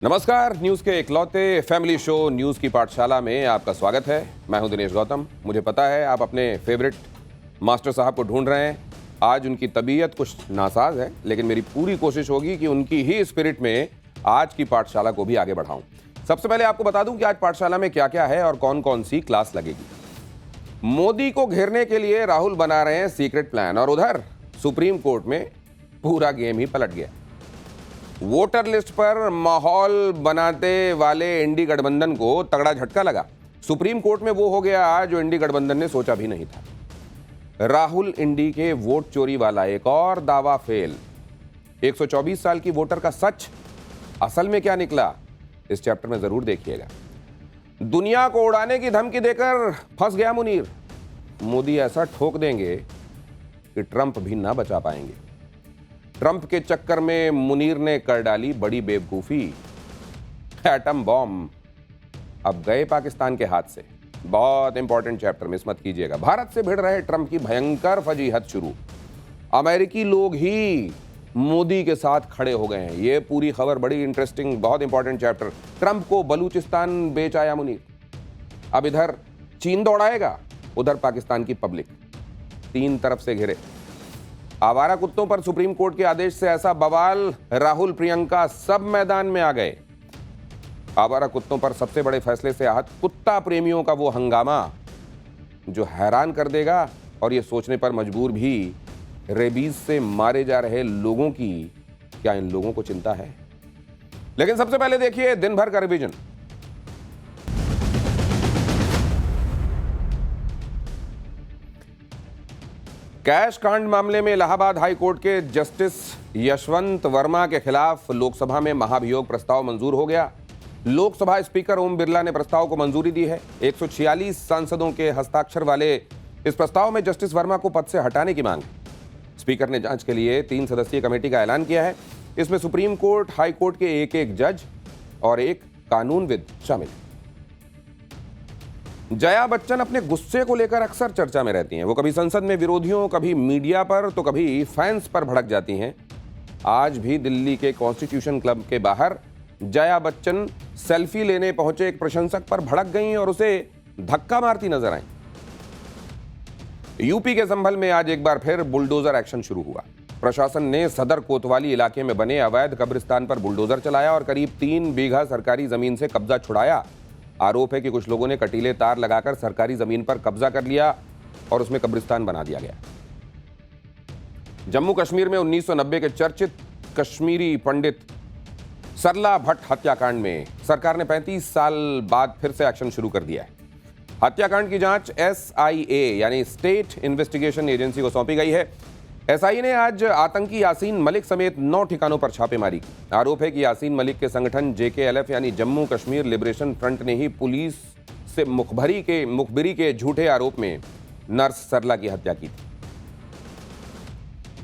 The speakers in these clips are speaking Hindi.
नमस्कार, न्यूज के इकलौते फैमिली शो न्यूज की पाठशाला में आपका स्वागत है। मैं हूं दिनेश गौतम। मुझे पता है आप अपने फेवरेट मास्टर साहब को ढूंढ रहे हैं। आज उनकी तबीयत कुछ नासाज है, लेकिन मेरी पूरी कोशिश होगी कि उनकी ही स्पिरिट में आज की पाठशाला को भी आगे बढ़ाऊं। सबसे पहले आपको बता दूं कि आज पाठशाला में क्या क्या है और कौन कौन सी क्लास लगेगी। मोदी को घेरने के लिए राहुल बना रहे हैं सीक्रेट प्लान, और उधर सुप्रीम कोर्ट में पूरा गेम ही पलट गया। वोटर लिस्ट पर माहौल बनाते वाले इंडी गठबंधन को तगड़ा झटका लगा। सुप्रीम कोर्ट में वो हो गया जो इंडी गठबंधन ने सोचा भी नहीं था। राहुल इंडी के वोट चोरी वाला एक और दावा फेल। 124 साल की वोटर का सच असल में क्या निकला, इस चैप्टर में जरूर देखिएगा। दुनिया को उड़ाने की धमकी देकर फंस गया मुनीर। मोदी ऐसा ठोक देंगे कि ट्रंप भी ना बचा पाएंगे। ट्रंप के चक्कर में मुनीर ने कर डाली बड़ी बेवकूफी। एटम बॉम्ब अब गए पाकिस्तान के हाथ से। बहुत इंपॉर्टेंट चैप्टर, मिस मत कीजिएगा। भारत से भिड़ रहे ट्रंप की भयंकर फजीहत शुरू। अमेरिकी लोग ही मोदी के साथ खड़े हो गए हैं। यह पूरी खबर बड़ी इंटरेस्टिंग, बहुत इंपॉर्टेंट चैप्टर। ट्रंप को बलूचिस्तान बेच आया मुनीर। अब इधर चीन दौड़ाएगा, उधर पाकिस्तान की पब्लिक, तीन तरफ से घिरे। आवारा कुत्तों पर सुप्रीम कोर्ट के आदेश से ऐसा बवाल, राहुल प्रियंका सब मैदान में आ गए। आवारा कुत्तों पर सबसे बड़े फैसले से आहत कुत्ता प्रेमियों का वो हंगामा जो हैरान कर देगा और ये सोचने पर मजबूर भी, रेबीज से मारे जा रहे लोगों की क्या इन लोगों को चिंता है। लेकिन सबसे पहले देखिए दिन भर का रिवीजन। कैश कांड मामले में इलाहाबाद हाई कोर्ट के जस्टिस यशवंत वर्मा के खिलाफ लोकसभा में महाभियोग प्रस्ताव मंजूर हो गया। लोकसभा स्पीकर ओम बिरला ने प्रस्ताव को मंजूरी दी है। 146 सांसदों के हस्ताक्षर वाले इस प्रस्ताव में जस्टिस वर्मा को पद से हटाने की मांग है। स्पीकर ने जांच के लिए 3 सदस्यीय कमेटी का ऐलान किया है। इसमें सुप्रीम कोर्ट, हाई कोर्ट के एक जज और एक कानूनविद शामिल है। जया बच्चन अपने गुस्से को लेकर अक्सर चर्चा में रहती हैं। वो कभी संसद में विरोधियों, कभी मीडिया पर, तो कभी फैंस पर भड़क जाती हैं। आज भी दिल्ली के कॉन्स्टिट्यूशन क्लब के बाहर जया बच्चन सेल्फी लेने पहुंचे एक प्रशंसक पर भड़क गईं और उसे धक्का मारती नजर आईं। यूपी के संभल में आज एक बार फिर बुलडोजर एक्शन शुरू हुआ। प्रशासन ने सदर कोतवाली इलाके में बने अवैध कब्रिस्तान पर बुलडोजर चलाया और करीब 3 बीघा सरकारी जमीन से कब्जा छुड़ाया। आरोप है कि कुछ लोगों ने कटीले तार लगाकर सरकारी जमीन पर कब्जा कर लिया और उसमें कब्रिस्तान बना दिया गया। जम्मू कश्मीर में 1990 के चर्चित कश्मीरी पंडित सरला भट्ट हत्याकांड में सरकार ने 35 साल बाद फिर से एक्शन शुरू कर दिया है। हत्याकांड की जांच SIA यानी स्टेट इन्वेस्टिगेशन एजेंसी को सौंपी गई है। SIA ने आज आतंकी यासीन मलिक समेत 9 ठिकानों पर छापेमारी की। आरोप है कि यासीन मलिक के संगठन JKLF यानी जम्मू कश्मीर लिबरेशन फ्रंट ने ही पुलिस से मुखबिरी के झूठे आरोप में नर्स सरला की हत्या की थी।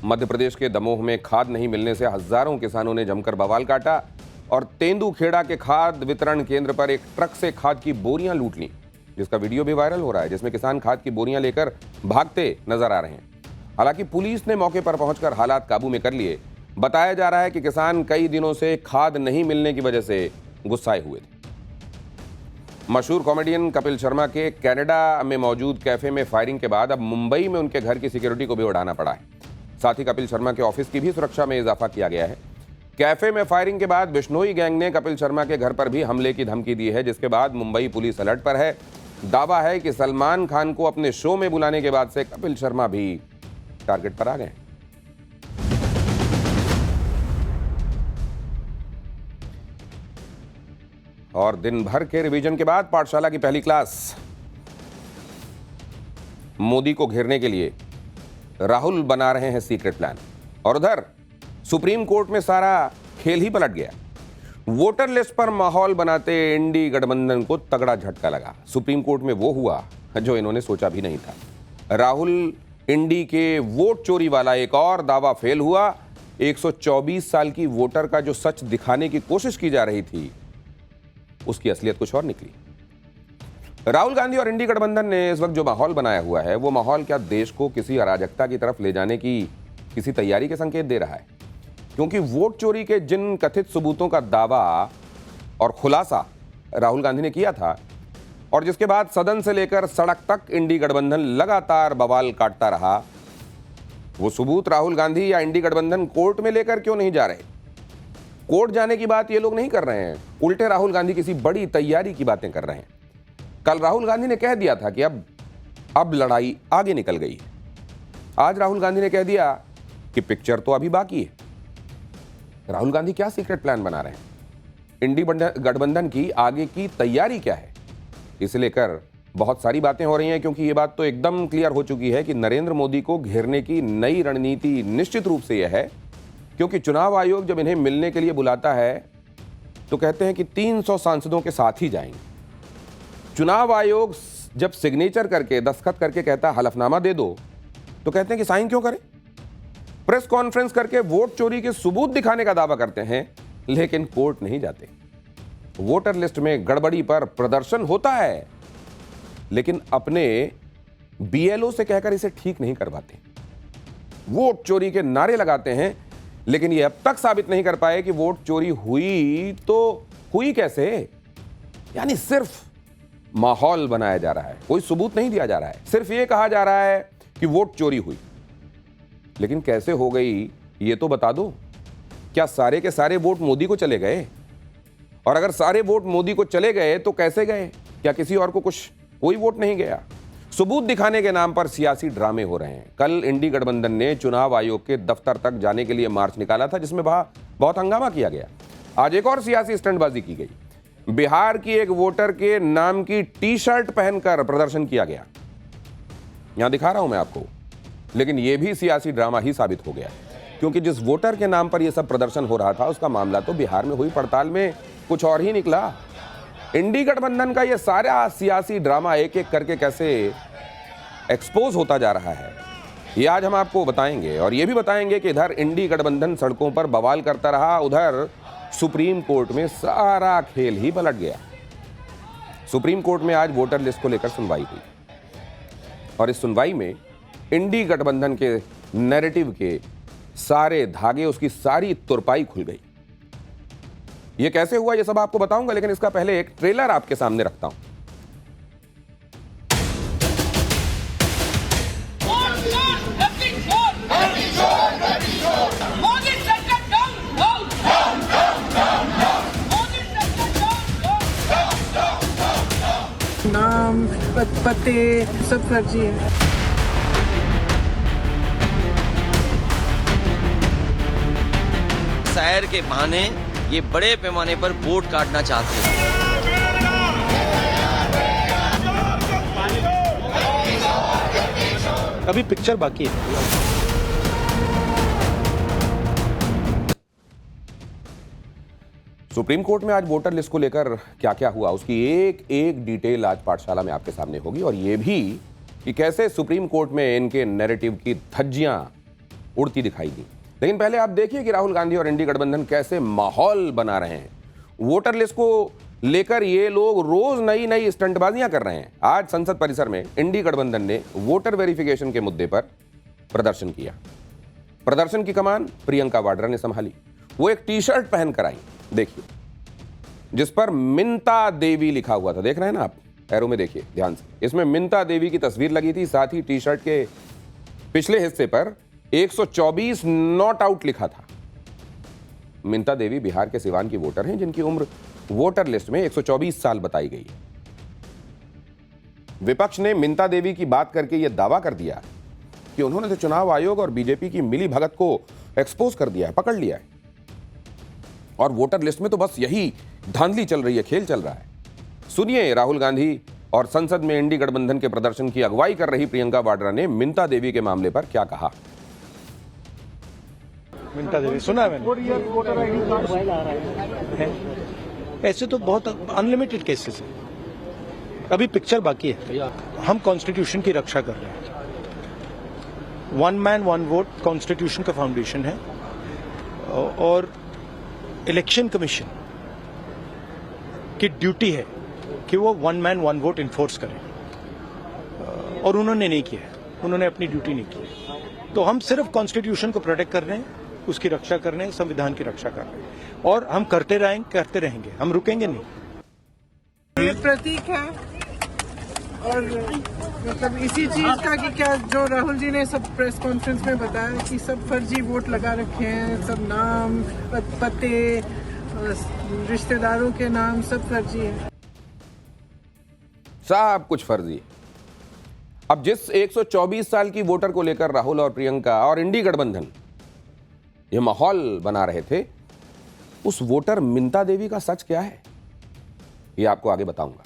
मध्य प्रदेश के दमोह में खाद नहीं मिलने से हजारों किसानों ने जमकर बवाल काटा और तेंदुखेड़ा के खाद वितरण केंद्र पर एक ट्रक से खाद की बोरियां लूट लीं, जिसका वीडियो भी वायरल हो रहा है, जिसमें किसान खाद की बोरियां लेकर भागते नजर आ रहे हैं। हालांकि पुलिस ने मौके पर पहुंचकर हालात काबू में कर लिए। बताया जा रहा है कि किसान कई दिनों से खाद नहीं मिलने की वजह से गुस्साए हुए थे। मशहूर कॉमेडियन कपिल शर्मा के कनाडा में मौजूद कैफे में फायरिंग के बाद अब मुंबई में उनके घर की सिक्योरिटी को भी उड़ाना पड़ा है। साथ ही कपिल शर्मा के ऑफिस की भी सुरक्षा में इजाफा किया गया है। कैफे में फायरिंग के बाद बिश्नोई गैंग ने कपिल शर्मा के घर पर भी हमले की धमकी दी है, जिसके बाद मुंबई पुलिस अलर्ट पर है। दावा है कि सलमान खान को अपने शो में बुलाने के बाद से कपिल शर्मा भी टारगेट पर आ गए। और दिन भर के रिवीजन के बाद पाठशाला की पहली क्लास। मोदी को घेरने के लिए राहुल बना रहे हैं सीक्रेट प्लान, और उधर सुप्रीम कोर्ट में सारा खेल ही पलट गया। वोटर लिस्ट पर माहौल बनाते इंडी गठबंधन को तगड़ा झटका लगा। सुप्रीम कोर्ट में वो हुआ जो इन्होंने सोचा भी नहीं था। राहुल इंडी के वोट चोरी वाला एक और दावा फेल हुआ। 124 साल की वोटर का जो सच दिखाने की कोशिश की जा रही थी, उसकी असलियत कुछ और निकली। राहुल गांधी और इंडी गठबंधन ने इस वक्त जो माहौल बनाया हुआ है, वो माहौल क्या देश को किसी अराजकता की तरफ ले जाने की किसी तैयारी के संकेत दे रहा है? क्योंकि वोट चोरी के जिन कथित सबूतों का दावा और खुलासा राहुल गांधी ने किया था, और जिसके बाद सदन से लेकर सड़क तक इंडी गठबंधन लगातार बवाल काटता रहा, वो सबूत राहुल गांधी या इंडी गठबंधन कोर्ट में लेकर क्यों नहीं जा रहे? कोर्ट जाने की बात ये लोग नहीं कर रहे हैं, उल्टे राहुल गांधी किसी बड़ी तैयारी की बातें कर रहे हैं। कल राहुल गांधी ने कह दिया था कि अब लड़ाई आगे निकल गई है। आज राहुल गांधी ने कह दिया कि पिक्चर तो अभी बाकी है। राहुल गांधी क्या सीक्रेट प्लान बना रहे हैं? इंडी गठबंधन की आगे की तैयारी क्या है? इसे लेकर बहुत सारी बातें हो रही हैं, क्योंकि ये बात तो एकदम क्लियर हो चुकी है कि नरेंद्र मोदी को घेरने की नई रणनीति निश्चित रूप से यह है, क्योंकि चुनाव आयोग जब इन्हें मिलने के लिए बुलाता है तो कहते हैं कि 300 सांसदों के साथ ही जाएंगे। चुनाव आयोग जब सिग्नेचर करके, दस्तखत करके कहता है हलफनामा दे दो, तो कहते हैं कि साइन क्यों करें? प्रेस कॉन्फ्रेंस करके वोट चोरी के सबूत दिखाने का दावा करते हैं, लेकिन कोर्ट नहीं जाते। वोटर लिस्ट में गड़बड़ी पर प्रदर्शन होता है, लेकिन अपने बीएलओ से कहकर इसे ठीक नहीं करवाते। वोट चोरी के नारे लगाते हैं, लेकिन ये अब तक साबित नहीं कर पाए कि वोट चोरी हुई तो हुई कैसे। यानी सिर्फ माहौल बनाया जा रहा है, कोई सबूत नहीं दिया जा रहा है। सिर्फ ये कहा जा रहा है कि वोट चोरी हुई, लेकिन कैसे हो गई ये तो बता दो। क्या सारे के सारे वोट मोदी को चले गए? और अगर सारे वोट मोदी को चले गए तो कैसे गए? क्या किसी और को कोई वोट नहीं गया? सबूत दिखाने के नाम पर सियासी ड्रामे हो रहे हैं। कल इंडी गठबंधन ने चुनाव आयोग के दफ्तर तक जाने के लिए मार्च निकाला था, जिसमें बहुत हंगामा किया गया। आज एक और सियासी स्टंटबाजी की गई। बिहार की एक वोटर के नाम की टी शर्ट पहनकर प्रदर्शन किया गया। यहां दिखा रहा हूं मैं आपको, लेकिन यह भी सियासी ड्रामा ही साबित हो गया, क्योंकि जिस वोटर के नाम पर यह सब प्रदर्शन हो रहा था, उसका मामला तो बिहार में हुई पड़ताल में कुछ और ही निकला। इंडी गठबंधन का यह सारा सियासी ड्रामा एक एक करके कैसे एक्सपोज होता जा रहा है, ये आज हम आपको बताएंगे। और ये भी बताएंगे कि इधर इंडी गठबंधन सड़कों पर बवाल करता रहा, उधर सुप्रीम कोर्ट में सारा खेल ही पलट गया। सुप्रीम कोर्ट में आज वोटर लिस्ट को लेकर सुनवाई हुई, और इस सुनवाई में इंडी गठबंधन के नैरेटिव के सारे धागे, उसकी सारी तुरपाई खुल गई। ये कैसे हुआ ये सब आपको बताऊंगा, लेकिन इसका पहले एक ट्रेलर आपके सामने रखता हूं। नाम पते सब फर्जी है। शहर के बहाने ये बड़े पैमाने पर वोट काटना चाहते हैं। अभी पिक्चर बाकी है। सुप्रीम कोर्ट में आज वोटर लिस्ट को लेकर क्या क्या हुआ, उसकी एक एक डिटेल आज पाठशाला में आपके सामने होगी, और यह भी कि कैसे सुप्रीम कोर्ट में इनके नैरेटिव की धज्जियां उड़ती दिखाई दी। लेकिन पहले आप देखिए कि राहुल गांधी और इंडी गठबंधन कैसे माहौल बना रहे हैं। वोटर लिस्ट को लेकर ये लोग रोज नई नई स्टंटबाजियां कर रहे हैं। आज संसद परिसर में इंडी गठबंधन ने वोटर वेरिफिकेशन के मुद्दे पर प्रदर्शन किया। प्रदर्शन की कमान प्रियंका वाड्रा ने संभाली। वो एक टी शर्ट पहनकर आई, देखिए, जिस पर मिंता देवी लिखा हुआ था। देख रहे हैं ना आप, एरो में देखिए ध्यान से। इसमें मिंता देवी की तस्वीर लगी थी, साथ ही टी शर्ट के पिछले हिस्से पर 124 नॉट आउट लिखा था। मिंता देवी बिहार के सिवान की वोटर हैं, जिनकी उम्र वोटर लिस्ट में 124 साल बताई गई है। विपक्ष ने मिंता देवी की बात करके यह दावा कर दिया कि उन्होंने तो चुनाव आयोग और बीजेपी की मिली भगत को एक्सपोज कर दिया है, पकड़ लिया है, और वोटर लिस्ट में तो बस यही धांधली चल रही है, खेल चल रहा है। सुनिए राहुल गांधी और संसद में इंडी गठबंधन के प्रदर्शन की अगुवाई कर रही प्रियंका वाड्रा ने मिंता देवी के मामले पर क्या कहा। मिंता देवी सुना है मैंने। ऐसे तो बहुत अनलिमिटेड केसेस है, अभी पिक्चर बाकी है। हम कॉन्स्टिट्यूशन की रक्षा कर रहे हैं। One man one vote constitution का फाउंडेशन है, और इलेक्शन कमीशन की ड्यूटी है कि वो one man one vote enforce करें, और उन्होंने नहीं किया है, उन्होंने अपनी ड्यूटी नहीं की है। तो हम सिर्फ कॉन्स्टिट्यूशन को प्रोटेक्ट कर रहे हैं, उसकी रक्षा कर रहे हैं, संविधान की रक्षा कर रहे हैं और हम करते रहेंगे, हम रुकेंगे नहीं। ये प्रतीक है और मतलब इसी चीज का कि क्या जो राहुल जी ने सब प्रेस कॉन्फ्रेंस में बताया कि सब फर्जी वोट लगा रखे हैं, सब नाम पते रिश्तेदारों के नाम सब फर्जी है। साहब कुछ फर्जी है। अब जिस 124 साल की वोटर को लेकर राहुल और प्रियंका और इंडी गठबंधन ये माहौल बना रहे थे, उस वोटर मिंता देवी का सच क्या है ये आपको आगे बताऊंगा।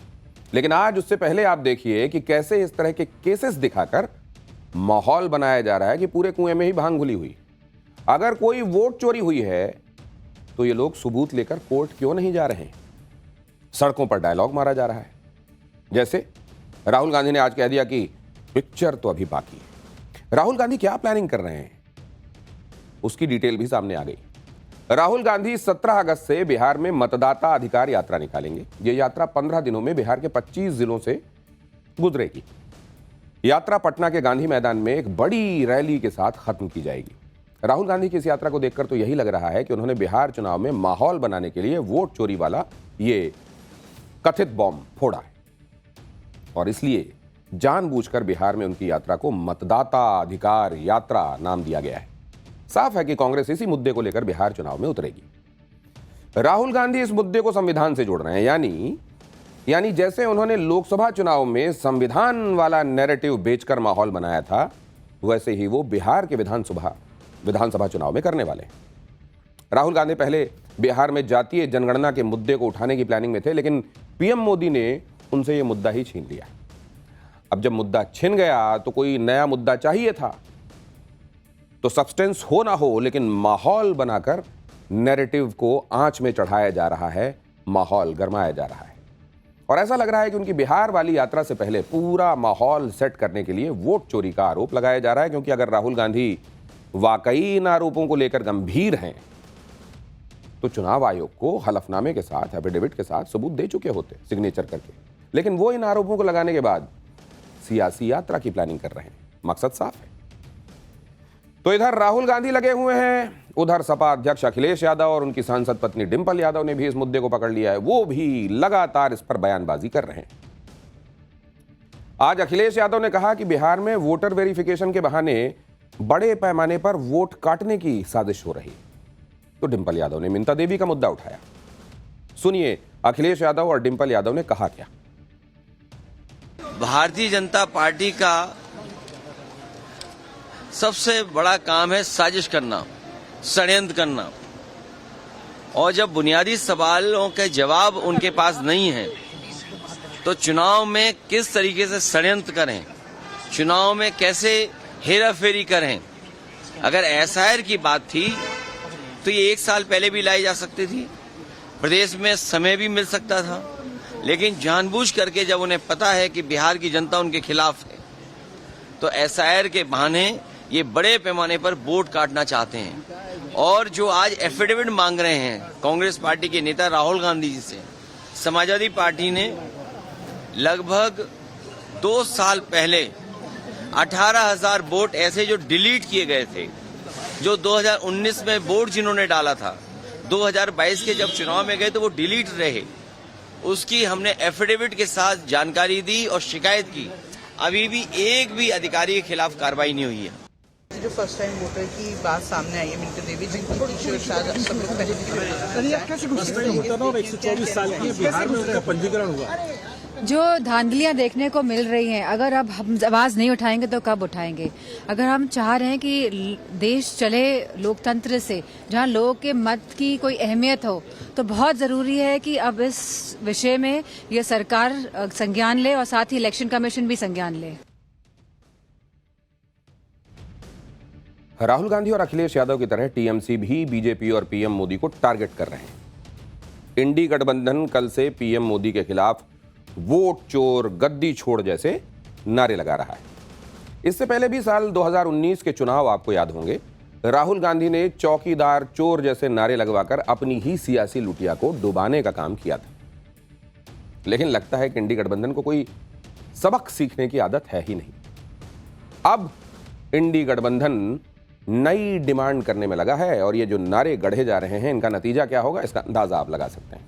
लेकिन आज उससे पहले आप देखिए कि कैसे इस तरह के केसेस दिखाकर माहौल बनाया जा रहा है कि पूरे कुएं में ही भांग घुली हुई। अगर कोई वोट चोरी हुई है तो ये लोग सबूत लेकर कोर्ट क्यों नहीं जा रहे हैं? सड़कों पर डायलॉग मारा जा रहा है। जैसे राहुल गांधी ने आज कह दिया कि पिक्चर तो अभी बाकी है। राहुल गांधी क्या प्लानिंग कर रहे हैं उसकी डिटेल भी सामने आ गई। राहुल गांधी 17 अगस्त से बिहार में मतदाता अधिकार यात्रा निकालेंगे। यह यात्रा 15 दिनों में बिहार के 25 जिलों से गुजरेगी। यात्रा पटना के गांधी मैदान में एक बड़ी रैली के साथ खत्म की जाएगी। राहुल गांधी की इस यात्रा को देखकर तो यही लग रहा है कि उन्होंने बिहार चुनाव में माहौल बनाने के लिए वोट चोरी वाला ये कथित बॉम्ब फोड़ा है और इसलिए जानबूझकर बिहार में उनकी यात्रा को मतदाता अधिकार यात्रा नाम दिया गया है। साफ है कि कांग्रेस इसी मुद्दे को लेकर बिहार चुनाव में उतरेगी। राहुल गांधी इस मुद्दे को संविधान से जोड़ रहे हैं, यानी जैसे उन्होंने लोकसभा चुनाव में संविधान वाला नैरेटिव बेचकर माहौल बनाया था, वैसे ही वो बिहार के विधानसभा चुनाव में करने वाले हैं। राहुल गांधी पहले बिहार में जातीय जनगणना के मुद्दे को उठाने की प्लानिंग में थे, लेकिन पीएम मोदी ने उनसे यह मुद्दा ही छीन लिया। अब जब मुद्दा छिन गया तो कोई नया मुद्दा चाहिए था। तो सब्सटेंस हो ना हो, लेकिन माहौल बनाकर नैरेटिव को आंच में चढ़ाया जा रहा है, माहौल गरमाया जा रहा है। और ऐसा लग रहा है कि उनकी बिहार वाली यात्रा से पहले पूरा माहौल सेट करने के लिए वोट चोरी का आरोप लगाया जा रहा है, क्योंकि अगर राहुल गांधी वाकई इन आरोपों को लेकर गंभीर हैं तो चुनाव आयोग को हलफनामे के साथ, एफिडेविट के साथ सबूत दे चुके होते सिग्नेचर करके। लेकिन वो इन आरोपों को लगाने के बाद सियासी यात्रा की प्लानिंग कर रहे हैं। मकसद साफ है। तो इधर राहुल गांधी लगे हुए हैं, उधर सपा अध्यक्ष अखिलेश यादव और उनकी सांसद पत्नी डिंपल यादव ने भी इस मुद्दे को पकड़ लिया है। वो भी लगातार इस पर बयानबाजी कर रहे हैं। आज अखिलेश यादव ने कहा कि बिहार में वोटर वेरिफिकेशन के बहाने बड़े पैमाने पर वोट काटने की साजिश हो रही। तो डिंपल यादव ने मिंता देवी का मुद्दा उठाया। सुनिए अखिलेश यादव और डिंपल यादव ने कहा क्या। भारतीय जनता पार्टी का सबसे बड़ा काम है साजिश करना, षड्यंत्र करना, और जब बुनियादी सवालों के जवाब उनके पास नहीं है तो चुनाव में किस तरीके से षड्यंत्र करें, चुनाव में कैसे हेराफेरी करें। अगर एसआईआर की बात थी तो ये 1 साल पहले भी लाई जा सकती थी, प्रदेश में समय भी मिल सकता था, लेकिन जानबूझ करके जब उन्हें पता है कि बिहार की जनता उनके खिलाफ है तो एसआईआर के बहाने ये बड़े पैमाने पर वोट काटना चाहते हैं। और जो आज एफिडेविट मांग रहे हैं कांग्रेस पार्टी के नेता राहुल गांधी जी से, समाजवादी पार्टी ने लगभग 2 साल पहले 18,000 वोट ऐसे जो डिलीट किए गए थे, जो 2019 में वोट जिन्होंने डाला था, 2022 के जब चुनाव में गए तो वो डिलीट रहे, उसकी हमने एफिडेविट के साथ जानकारी दी और शिकायत की। अभी भी एक भी अधिकारी के खिलाफ कार्रवाई नहीं हुई है। जो फर्स्ट टाइम वोटर की बात सामने आई है मिंता देवी, जिनकी टी-शर्ट शायद सब लोग पहले जो धांधलियां देखने को मिल रही हैं, अगर अब हम आवाज नहीं उठाएंगे तो कब उठाएंगे। अगर हम चाह रहे हैं कि देश चले लोकतंत्र से, जहां लोगों के मत की कोई अहमियत हो, तो बहुत जरूरी है कि अब इस विषय में ये सरकार संज्ञान ले और साथ ही इलेक्शन कमीशन भी संज्ञान ले। राहुल गांधी और अखिलेश यादव की तरह टीएमसी भी बीजेपी और पीएम मोदी को टारगेट कर रहे हैं। इंडी गठबंधन कल से पीएम मोदी के खिलाफ वोट चोर, गद्दी छोड़ जैसे नारे लगा रहा है। इससे पहले भी साल 2019 के चुनाव आपको याद होंगे, राहुल गांधी ने चौकीदार चोर जैसे नारे लगवाकर अपनी ही सियासी लुटिया को डुबाने का काम किया था। लेकिन लगता है कि इंडी गठबंधन को कोई सबक सीखने की आदत है ही नहीं। अब इंडी गठबंधन नई डिमांड करने में लगा है और ये जो नारे गढ़े जा रहे हैं इनका नतीजा क्या होगा इसका अंदाजा आप लगा सकते हैं।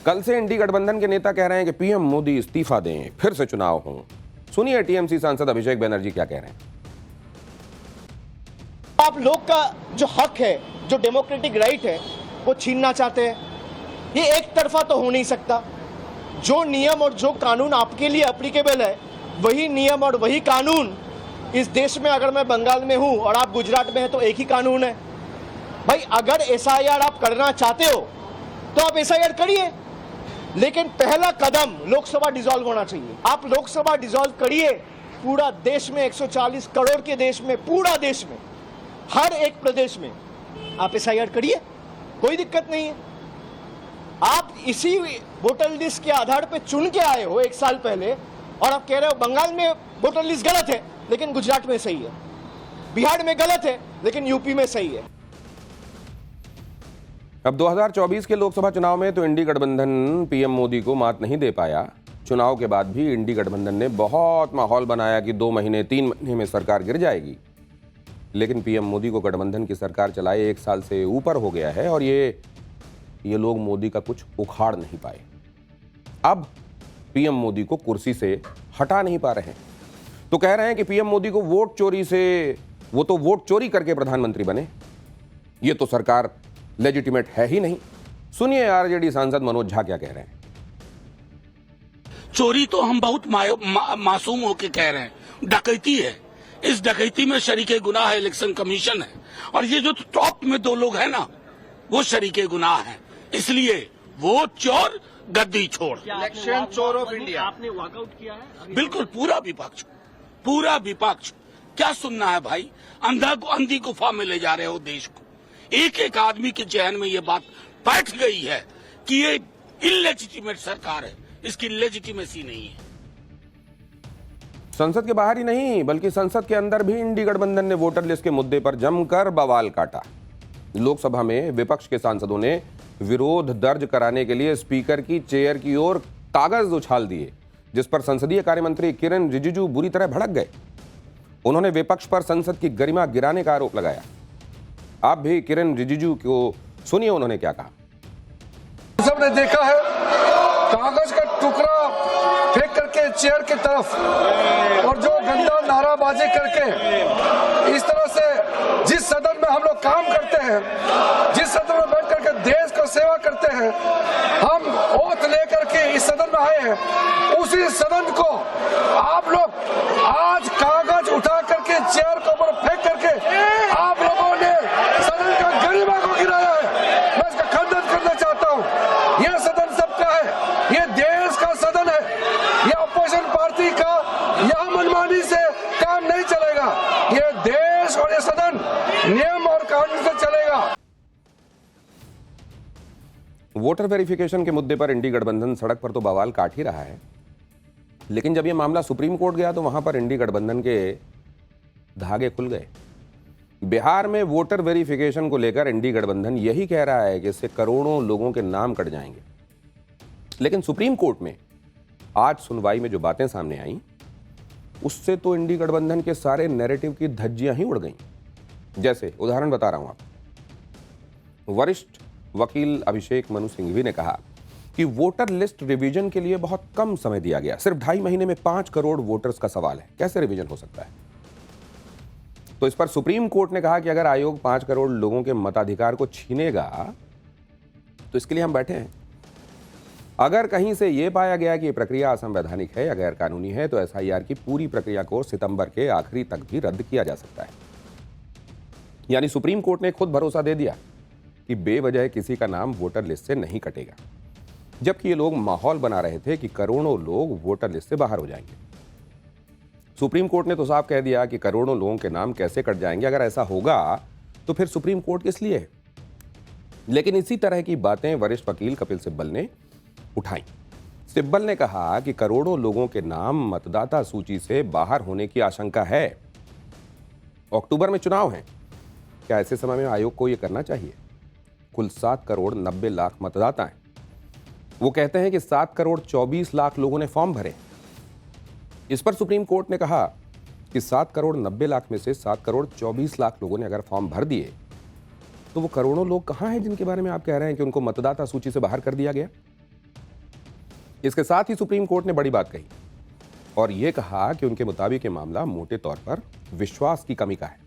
कल से इंडी गठबंधन के नेता कह रहे हैं कि पीएम मोदी इस्तीफा दें, फिर से चुनाव हों। सुनिए टीएमसी सांसद अभिषेक बनर्जी क्या कह रहे हैं। आप लोग का जो हक है, जो डेमोक्रेटिक राइट है, वो छीनना चाहते हैं। ये एक तरफा तो हो नहीं सकता। जो नियम और जो कानून आपके लिए एप्लीकेबल है, वही नियम और वही कानून इस देश में, अगर मैं बंगाल में हूं और आप गुजरात में हैं तो एक ही कानून है। भाई अगर एसआईआर आप करना चाहते हो तो आप एसआईआर करिए, लेकिन पहला कदम लोकसभा डिसॉल्व होना चाहिए। आप लोकसभा डिसॉल्व करिए। पूरा देश में 140 करोड़ के देश में, पूरा देश में, हर एक प्रदेश में आप एसआईआर करिए, कोई दिक्कत नहीं है। आप इसी वोटर लिस्ट के आधार पे चुन के आए हो 1 साल पहले और आप कह रहे हो बंगाल में वोटर लिस्ट गलत है लेकिन गुजरात में सही है, बिहार में गलत है लेकिन यूपी में सही है। अब 2024 के लोकसभा चुनाव में तो इंडी गठबंधन पीएम मोदी को मात नहीं दे पाया। चुनाव के बाद भी इंडी गठबंधन ने बहुत माहौल बनाया कि 2 महीने 3 महीने में सरकार गिर जाएगी, लेकिन पीएम मोदी को गठबंधन की सरकार चलाए 1 साल से ऊपर हो गया है और ये लोग मोदी का कुछ उखाड़ नहीं पाए। अब पीएम मोदी को कुर्सी से हटा नहीं पा रहे हैं, तो कह रहे हैं कि पीएम मोदी को वोट चोरी से, वो तो वोट चोरी करके प्रधानमंत्री बने, ये तो सरकार लेजिटिमेट है ही नहीं। सुनिए आरजेडी सांसद मनोज झा क्या कह रहे हैं। चोरी तो हम बहुत मासूम होके कह रहे हैं, डकैती है। इस डकैती में शरीके गुनाह है इलेक्शन कमीशन है, और ये जो टॉप में 2 लोग हैं ना, वो शरीके गुनाह हैं। इसलिए वो चोर गद्दी छोड़। इलेक्शन चोर ऑफ इंडिया आपने वॉकआउट किया है? बिल्कुल, पूरा विपक्ष। क्या सुनना है भाई? अंधी गुफा में ले जा रहे हो देश को। एक एक आदमी के चहन में ये बात बैठ गई है कि ये इलेजिटिमेट सरकार है, इसकी लेजिटिमेसी नहीं है। संसद के बाहर ही नहीं बल्कि संसद के अंदर भी इंडी गठबंधन ने वोटर लिस्ट के मुद्दे पर जमकर बवाल काटा। लोकसभा में विपक्ष के सांसदों ने विरोध दर्ज कराने के लिए स्पीकर की चेयर की ओर कागज उछाल दिए, जिस पर संसदीय कार्य मंत्री किरण रिजिजू बुरी तरह भड़क गए। उन्होंने विपक्ष पर संसद की गरिमा गिराने का आरोप लगाया। आप भी किरण रिजिजू को सुनिए उन्होंने क्या कहा। सबने देखा है कागज का टुकड़ा फेंक करके चेयर की तरफ, और जो गंदा नाराबाजी करके इस तरह से जिस सदन में हम लोग काम करते हैं, जिस सदन में बैठ करके देश को सेवा करते हैं, हम ओथ लेकर के इस सदन में आए हैं, उसी सदन को आप लोग आज कागज उठा करके चेयर के ऊपर फेंक करके आप लोगों ने सदन का गरिमा को गिराया है। मैं इसका खंडन करना चाहता हूँ। यह सदन सबका है, यह देश का सदन है, यह अपोजिशन पार्टी का यह मनमानी से काम नहीं चलेगा। यह देश और यह सदन नियम और कानून से चलेगा। वोटर वेरिफिकेशन के मुद्दे पर इंडी गठबंधन सड़क पर तो बवाल काट ही रहा है, लेकिन जब यह मामला सुप्रीम कोर्ट गया तो वहां पर इंडी गठबंधन के धागे खुल गए। बिहार में वोटर वेरिफिकेशन को लेकर इंडी गठबंधन यही कह रहा है कि इससे करोड़ों लोगों के नाम कट जाएंगे, लेकिन सुप्रीम कोर्ट में आज सुनवाई में जो बातें सामने आई उससे तो इंडी गठबंधन के सारे नैरेटिव की धज्जियां ही उड़ गईं। जैसे उदाहरण बता रहा हूं आपको, वरिष्ठ वकील अभिषेक मनु सिंघवी ने कहा कि वोटर लिस्ट रिवीजन के लिए बहुत कम समय दिया गया, सिर्फ 2.5 महीने में 5 करोड़ वोटर्स का सवाल है, कैसे रिवीजन हो सकता है। तो इस पर सुप्रीम कोर्ट ने कहा कि अगर आयोग 5 करोड़ लोगों के मताधिकार को छीनेगा तो इसके लिए हम बैठे हैं। अगर कहीं से यह पाया गया कि यह प्रक्रिया असंवैधानिक है या गैर कानूनी है तो एसआईआर की पूरी प्रक्रिया को सितंबर के आखिरी तक भी रद्द किया जा सकता है। यानी सुप्रीम कोर्ट ने खुद भरोसा दे दिया कि बेवजह किसी का नाम वोटर लिस्ट से नहीं कटेगा, जबकि ये लोग माहौल बना रहे थे कि करोड़ों लोग वोटर लिस्ट से बाहर हो जाएंगे। सुप्रीम कोर्ट ने तो साफ कह दिया कि करोड़ों लोगों के नाम कैसे कट जाएंगे। अगर ऐसा होगा तो फिर सुप्रीम कोर्ट किस लिए है। लेकिन इसी तरह की बातें वरिष्ठ वकील कपिल सिब्बल ने उठाई। सिब्बल ने कहा कि करोड़ों लोगों के नाम मतदाता सूची से बाहर होने की आशंका है। अक्टूबर में चुनाव है, क्या ऐसे समय में आयोग को यह करना चाहिए? कुल 7 करोड़ 90 लाख मतदाता हैं। वो कहते हैं कि 7 करोड़ 24 लाख लोगों ने फॉर्म भरे। इस पर सुप्रीम कोर्ट ने कहा कि 7 करोड़ 90 लाख में से 7 करोड़ 24 लाख लोगों ने अगर फॉर्म भर दिए तो वो करोड़ों लोग कहां हैं जिनके बारे में आप कह रहे हैं कि उनको मतदाता सूची से बाहर कर दिया गया। इसके साथ ही सुप्रीम कोर्ट ने बड़ी बात कही और यह कहा कि उनके मुताबिक ये मामला मोटे तौर पर विश्वास की कमी का है।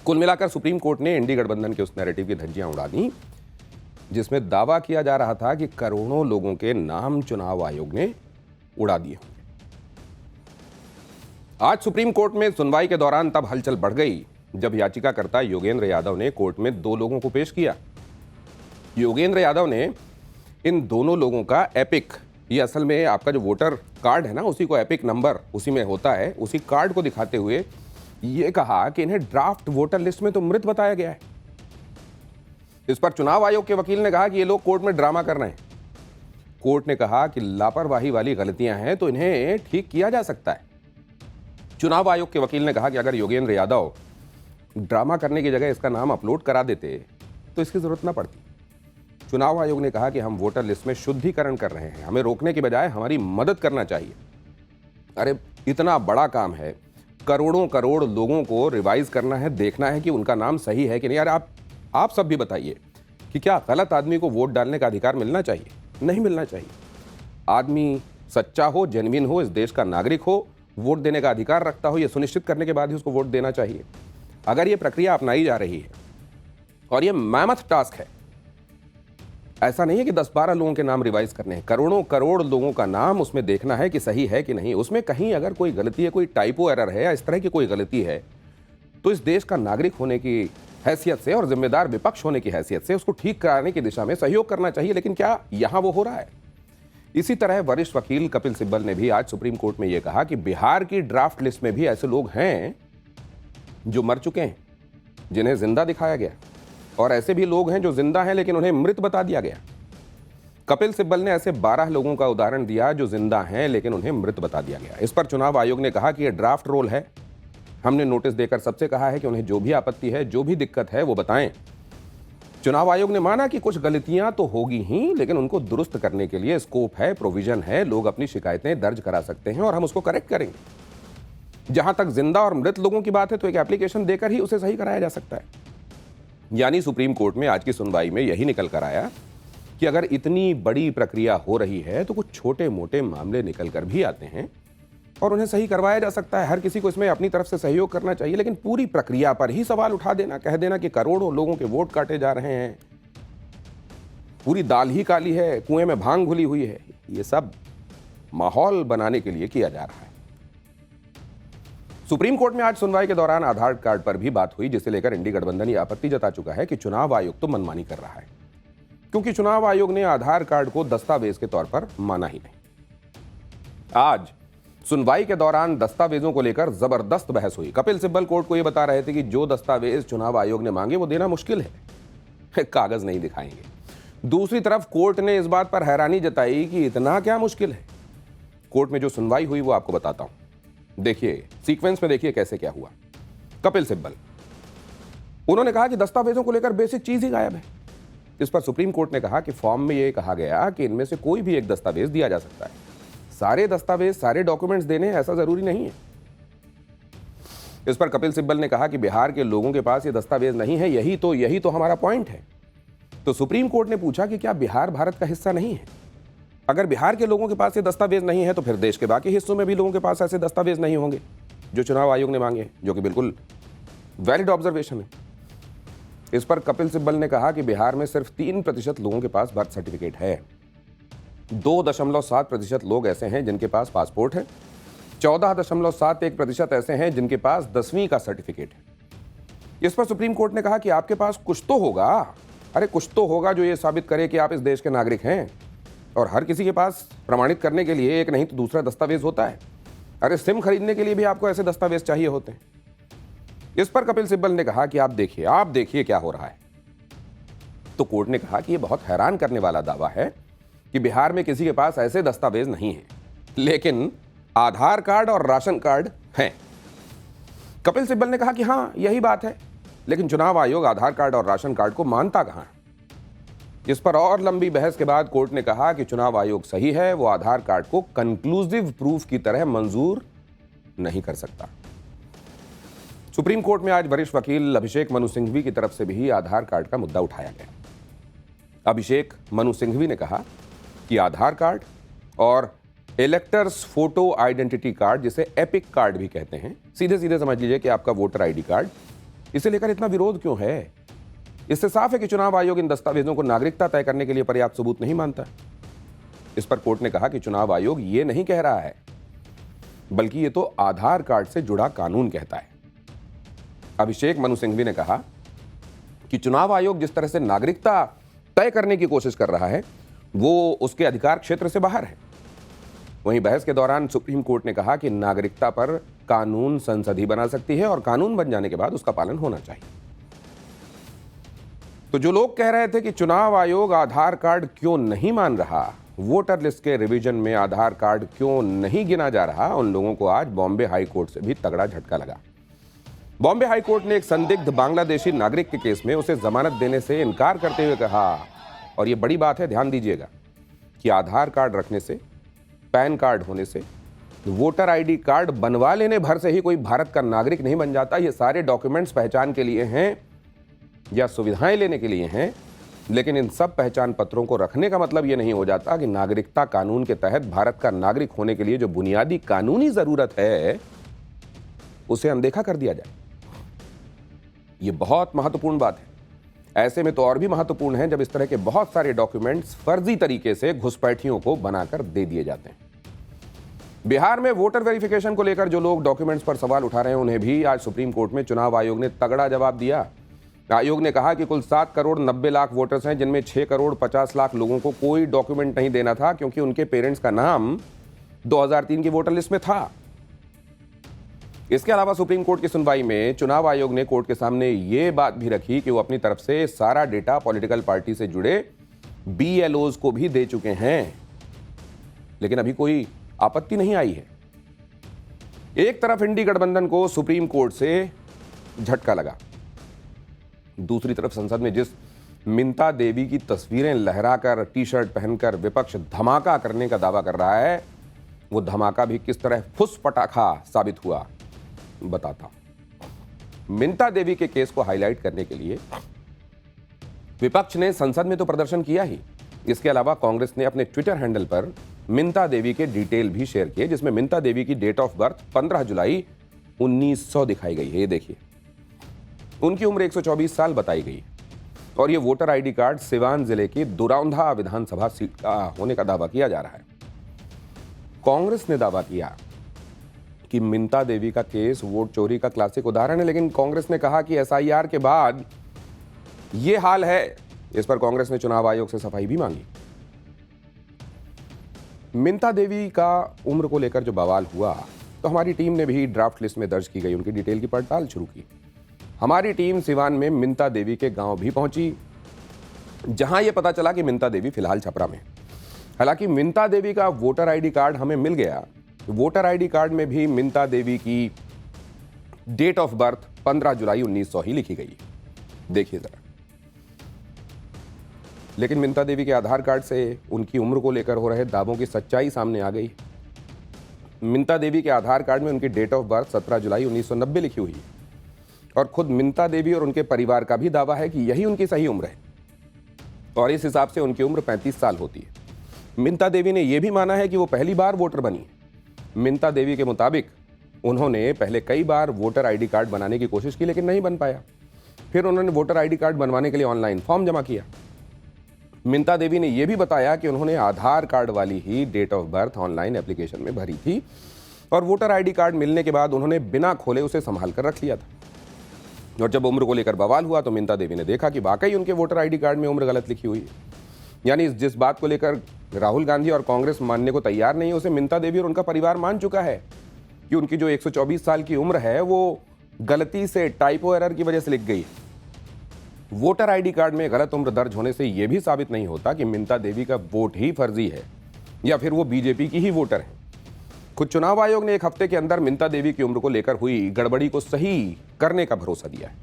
कुल मिलाकर सुप्रीम कोर्ट ने इंडी गठबंधन के उस नैरेटिव की धज्जियां उड़ा दी जिसमें दावा किया जा रहा था कि करोड़ों लोगों के नाम चुनाव आयोग ने उड़ा दिए होंगे। आज सुप्रीम कोर्ट में सुनवाई के दौरान तब हलचल बढ़ गई जब याचिकाकर्ता योगेंद्र यादव ने कोर्ट में 2 लोगों को पेश किया। योगेंद्र यादव ने इन दोनों लोगों का एपिक, ये असल में आपका जो वोटर कार्ड है ना, उसी को एपिक नंबर उसी में होता है, उसी कार्ड को दिखाते हुए ये कहा कि इन्हें ड्राफ्ट वोटर लिस्ट में तो मृत बताया गया है। इस पर चुनाव आयोग के वकील ने कहा कि ये लोग कोर्ट में ड्रामा कर रहे हैं। कोर्ट ने कहा कि लापरवाही वाली गलतियां हैं तो इन्हें ठीक किया जा सकता है। चुनाव आयोग के वकील ने कहा कि अगर योगेंद्र यादव ड्रामा करने की जगह इसका नाम अपलोड करा देते तो इसकी जरूरत ना पड़ती। चुनाव आयोग ने कहा कि हम वोटर लिस्ट में शुद्धिकरण कर रहे हैं, हमें रोकने की बजाय हमारी मदद करना चाहिए। अरे इतना बड़ा काम है, करोड़ों करोड़ लोगों को रिवाइज करना है, देखना है कि उनका नाम सही है कि नहीं। यार आप सब भी बताइए कि क्या गलत आदमी को वोट डालने का अधिकार मिलना चाहिए? नहीं मिलना चाहिए। आदमी सच्चा हो, जेन्युइन हो, इस देश का नागरिक हो, वोट देने का अधिकार रखता हो, यह सुनिश्चित करने के बाद ही उसको वोट देना चाहिए। अगर यह प्रक्रिया अपनाई जा रही है और यह मैमथ टास्क है, ऐसा नहीं है कि 10-12 लोगों के नाम रिवाइज करने हैं, करोड़ों करोड़ लोगों का नाम उसमें देखना है कि सही है कि नहीं। उसमें कहीं अगर कोई गलती है, कोई टाइपो एरर है या इस तरह की कोई गलती है तो इस देश का नागरिक होने की हैसियत से और जिम्मेदार विपक्ष होने की हैसियत से उसको ठीक कराने की दिशा में सहयोग करना चाहिए। लेकिन क्या यहां वो हो रहा है? इसी तरह वरिष्ठ वकील कपिल सिब्बल ने भी आज सुप्रीम कोर्ट में यह कहा कि बिहार की ड्राफ्ट लिस्ट में भी ऐसे लोग हैं जो मर चुके हैं, जिन्हें जिंदा दिखाया गया, और ऐसे भी लोग हैं जो जिंदा हैं लेकिन उन्हें मृत बता दिया गया। कपिल सिब्बल ने ऐसे 12 लोगों का उदाहरण दिया जो जिंदा हैं लेकिन उन्हें मृत बता दिया गया। इस पर चुनाव आयोग ने कहा कि यह ड्राफ्ट रोल है। हमने नोटिस देकर सबसे कहा है कि उन्हें जो भी आपत्ति है, जो भी दिक्कत है वो बताएं। चुनाव आयोग ने माना कि कुछ गलतियां तो होगी ही, लेकिन उनको दुरुस्त करने के लिए स्कोप है, प्रोविजन है, लोग अपनी शिकायतें दर्ज करा सकते हैं और हम उसको करेक्ट करेंगे। जहां तक जिंदा और मृत लोगों की बात है तो एक एप्लीकेशन देकर ही उसे सही कराया जा सकता है। यानी सुप्रीम कोर्ट में आज की सुनवाई में यही निकल कर आया कि अगर इतनी बड़ी प्रक्रिया हो रही है तो कुछ छोटे मोटे मामले निकल कर भी आते हैं और उन्हें सही करवाया जा सकता है। हर किसी को इसमें अपनी तरफ से सहयोग करना चाहिए, लेकिन पूरी प्रक्रिया पर ही सवाल उठा देना, कह देना कि करोड़ों लोगों के वोट काटे जा रहे हैं, पूरी दाल ही काली है, कुएं में भांग घुली हुई है, ये सब माहौल बनाने के लिए किया जा रहा है। सुप्रीम कोर्ट में आज सुनवाई के दौरान आधार कार्ड पर भी बात हुई, जिसे लेकर इंडी गठबंधन ये आपत्ति जता चुका है कि चुनाव आयोग तो मनमानी कर रहा है, क्योंकि चुनाव आयोग ने आधार कार्ड को दस्तावेज के तौर पर माना ही नहीं। आज सुनवाई के दौरान दस्तावेजों को लेकर जबरदस्त बहस हुई। कपिल सिब्बल कोर्ट को यह बता रहे थे कि जो दस्तावेज चुनाव आयोग ने मांगे वो देना मुश्किल है, कागज नहीं दिखाएंगे। दूसरी तरफ कोर्ट ने इस बात पर हैरानी जताई कि इतना क्या मुश्किल है। कोर्ट में जो सुनवाई हुई वो आपको बताता हूं, देखिए सीक्वेंस में, देखिए कैसे क्या हुआ। कपिल सिब्बल, उन्होंने कहा कि दस्तावेजों को लेकर बेसिक चीज ही गायब है। इस पर सुप्रीम कोर्ट ने कहा कि फॉर्म में यह कहा गया कि इनमें से कोई भी एक दस्तावेज दिया जा सकता है, सारे दस्तावेज, सारे डॉक्यूमेंट्स देने ऐसा जरूरी नहीं है। इस पर कपिल सिब्बल ने कहा कि बिहार के लोगों के पास ये दस्तावेज नहीं है, यही तो हमारा पॉइंट है। तो सुप्रीम कोर्ट ने पूछा कि क्या बिहार भारत का हिस्सा नहीं है? अगर बिहार के लोगों के पास ये दस्तावेज नहीं है तो फिर देश के बाकी हिस्सों में भी लोगों के पास ऐसे दस्तावेज नहीं होंगे जो चुनाव आयोग ने मांगे, जो कि बिल्कुल वैलिड ऑब्जर्वेशन है। इस पर कपिल सिब्बल ने कहा कि बिहार में सिर्फ 3% लोगों के पास बर्थ सर्टिफिकेट है, 2.7% लोग ऐसे हैं जिनके पास पासपोर्ट है, 14.71% ऐसे हैं जिनके पास 10वीं का सर्टिफिकेट है। इस पर सुप्रीम कोर्ट ने कहा कि आपके पास कुछ तो होगा, अरे कुछ तो होगा जो ये साबित करे कि आप इस देश के नागरिक हैं। और हर किसी के पास प्रमाणित करने के लिए एक नहीं तो दूसरा दस्तावेज होता है। अरे सिम खरीदने के लिए भी आपको ऐसे दस्तावेज चाहिए होते हैं। इस पर कपिल सिब्बल ने कहा कि आप देखिए क्या हो रहा है। तो कोर्ट ने कहा कि यह बहुत हैरान करने वाला दावा है कि बिहार में किसी के पास ऐसे दस्तावेज नहीं है, लेकिन आधार कार्ड और राशन कार्ड हैं। कपिल सिब्बल ने कहा कि हां यही बात है, लेकिन चुनाव आयोग आधार कार्ड और राशन कार्ड को मानता कहां है। इस पर और लंबी बहस के बाद कोर्ट ने कहा कि चुनाव आयोग सही है, वो आधार कार्ड को कंक्लूसिव प्रूफ की तरह मंजूर नहीं कर सकता। सुप्रीम कोर्ट में आज वरिष्ठ वकील अभिषेक मनु सिंघवी की तरफ से भी आधार कार्ड का मुद्दा उठाया गया। अभिषेक मनु सिंघवी ने कहा कि आधार कार्ड और इलेक्टर्स फोटो आइडेंटिटी कार्ड, जिसे एपिक कार्ड भी कहते हैं, सीधे सीधे समझ लीजिए कि आपका वोटर आईडी कार्ड, इसे लेकर इतना विरोध क्यों है? इससे साफ है कि चुनाव आयोग इन दस्तावेजों को नागरिकता तय करने के लिए पर्याप्त सबूत नहीं मानता। इस पर कोर्ट ने कहा कि चुनाव आयोग ये नहीं कह रहा है, बल्कि ये तो आधार कार्ड से जुड़ा कानून कहता है। अभिषेक मनु सिंघवी ने कहा कि चुनाव आयोग जिस तरह से नागरिकता तय करने की कोशिश कर रहा है वो उसके अधिकार क्षेत्र से बाहर है। वहीं बहस के दौरान सुप्रीम कोर्ट ने कहा कि नागरिकता पर कानून संसद ही बना सकती है और कानून बन जाने के बाद उसका पालन होना चाहिए। तो जो लोग कह रहे थे कि चुनाव आयोग आधार कार्ड क्यों नहीं मान रहा, वोटर लिस्ट के रिवीजन में आधार कार्ड क्यों नहीं गिना जा रहा, उन लोगों को आज बॉम्बे हाई कोर्ट से भी तगड़ा झटका लगा। बॉम्बे हाई कोर्ट ने एक संदिग्ध बांग्लादेशी नागरिक के केस में उसे जमानत देने से इनकार करते हुए कहा, और यह बड़ी बात है, ध्यान दीजिएगा, कि आधार कार्ड रखने से, पैन कार्ड होने से, वोटर आईडी कार्ड बनवा लेने भर से ही कोई भारत का नागरिक नहीं बन जाता। ये सारे डॉक्यूमेंट्स पहचान के लिए हैं या सुविधाएं लेने के लिए हैं, लेकिन इन सब पहचान पत्रों को रखने का मतलब यह नहीं हो जाता कि नागरिकता कानून के तहत भारत का नागरिक होने के लिए जो बुनियादी कानूनी जरूरत है उसे अनदेखा कर दिया जाए। यह बहुत महत्वपूर्ण बात है। ऐसे में तो और भी महत्वपूर्ण है जब इस तरह के बहुत सारे डॉक्यूमेंट्स फर्जी तरीके से घुसपैठियों को बनाकर दे दिए जाते हैं। बिहार में वोटर वेरिफिकेशन को लेकर जो लोग डॉक्यूमेंट्स पर सवाल उठा रहे हैं, उन्हें भी आज सुप्रीम कोर्ट में चुनाव आयोग ने तगड़ा जवाब दिया। आयोग ने कहा कि कुल 7 करोड़ 90 लाख वोटर्स हैं, जिनमें 6 करोड़ 50 लाख लोगों को कोई डॉक्यूमेंट नहीं देना था क्योंकि उनके पेरेंट्स का नाम 2003 की वोटर लिस्ट में था। इसके अलावा सुप्रीम कोर्ट की सुनवाई में चुनाव आयोग ने कोर्ट के सामने यह बात भी रखी कि वो अपनी तरफ से सारा डेटा पॉलिटिकल पार्टी से जुड़े BLOs को भी दे चुके हैं, लेकिन अभी कोई आपत्ति नहीं आई है। एक तरफ इंडी गठबंधन को सुप्रीम कोर्ट से झटका लगा, दूसरी तरफ संसद में जिस मिंता देवी की तस्वीरें लहराकर, टी-शर्ट पहनकर विपक्ष धमाका करने का दावा कर रहा है, वो धमाका भी किस तरह फुस पटाखा साबित हुआ बताता हूं। मिंता देवी के केस को हाईलाइट करने के लिए विपक्ष ने संसद में तो प्रदर्शन किया ही, इसके अलावा कांग्रेस ने अपने ट्विटर हैंडल पर मिंता देवी के डिटेल भी शेयर किए, जिसमें मिंता देवी की डेट ऑफ बर्थ 15 जुलाई 1900 दिखाई गई है। ये देखिए, उनकी उम्र 124 साल बताई गई और ये वोटर आईडी कार्ड सिवान जिले की दुराउंधा विधानसभा सीट का होने का दावा किया जा रहा है। कांग्रेस ने दावा किया कि मिंता देवी का केस वोट चोरी का क्लासिक उदाहरण है, लेकिन कांग्रेस ने कहा कि SIR के बाद ये हाल है। इस पर कांग्रेस ने चुनाव आयोग से सफाई भी मांगी। मिंता देवी का उम्र को लेकर जो बवाल हुआ, तो हमारी टीम ने भी ड्राफ्ट लिस्ट में दर्ज की गई उनकी डिटेल की पड़ताल शुरू की। हमारी टीम सिवान में मिंता देवी के गांव भी पहुंची, जहां यह पता चला कि मिंता देवी फिलहाल छपरा में। हालांकि मिंता देवी का वोटर आईडी कार्ड हमें मिल गया। वोटर आईडी कार्ड में भी मिंता देवी की डेट ऑफ बर्थ 15 जुलाई 1900 ही लिखी गई। देखिए जरा। लेकिन मिंता देवी के आधार कार्ड से उनकी उम्र को लेकर हो रहे दावों की सच्चाई सामने आ गई। मिंता देवी के आधार कार्ड में उनकी डेट ऑफ बर्थ 17 जुलाई 1990 लिखी हुई है और खुद मिंता देवी और उनके परिवार का भी दावा है कि यही उनकी सही उम्र है और इस हिसाब से उनकी उम्र 35 साल होती है। मिंता देवी ने यह भी माना है कि वो पहली बार वोटर बनी। मिंता देवी के मुताबिक उन्होंने पहले कई बार वोटर आईडी कार्ड बनाने की कोशिश की, लेकिन नहीं बन पाया। फिर उन्होंने वोटर आईडी कार्ड बनवाने के लिए ऑनलाइन फॉर्म जमा किया। मिंता देवी ने यह भी बताया कि उन्होंने आधार कार्ड वाली ही date of birth online application में भरी थी और वोटर आईडी कार्ड मिलने के बाद उन्होंने बिना खोले उसे संभाल कर रख लिया था। और जब उम्र को लेकर बवाल हुआ तो मिंता देवी ने देखा कि वाकई उनके वोटर आईडी कार्ड में उम्र गलत लिखी हुई है। यानी जिस बात को लेकर राहुल गांधी और कांग्रेस मानने को तैयार नहीं है, उसे मिंता देवी और उनका परिवार मान चुका है कि उनकी जो 124 साल की उम्र है वो गलती से, टाइपो एरर की वजह से लिख गई। वोटर आईडी कार्ड में गलत उम्र दर्ज होने से यह भी साबित नहीं होता कि मिंता देवी का वोट ही फर्जी है या फिर वो बीजेपी की ही वोटर है। खुद चुनाव आयोग ने एक हफ्ते के अंदर मिंता देवी की उम्र को लेकर हुई गड़बड़ी को सही करने का भरोसा दिया है।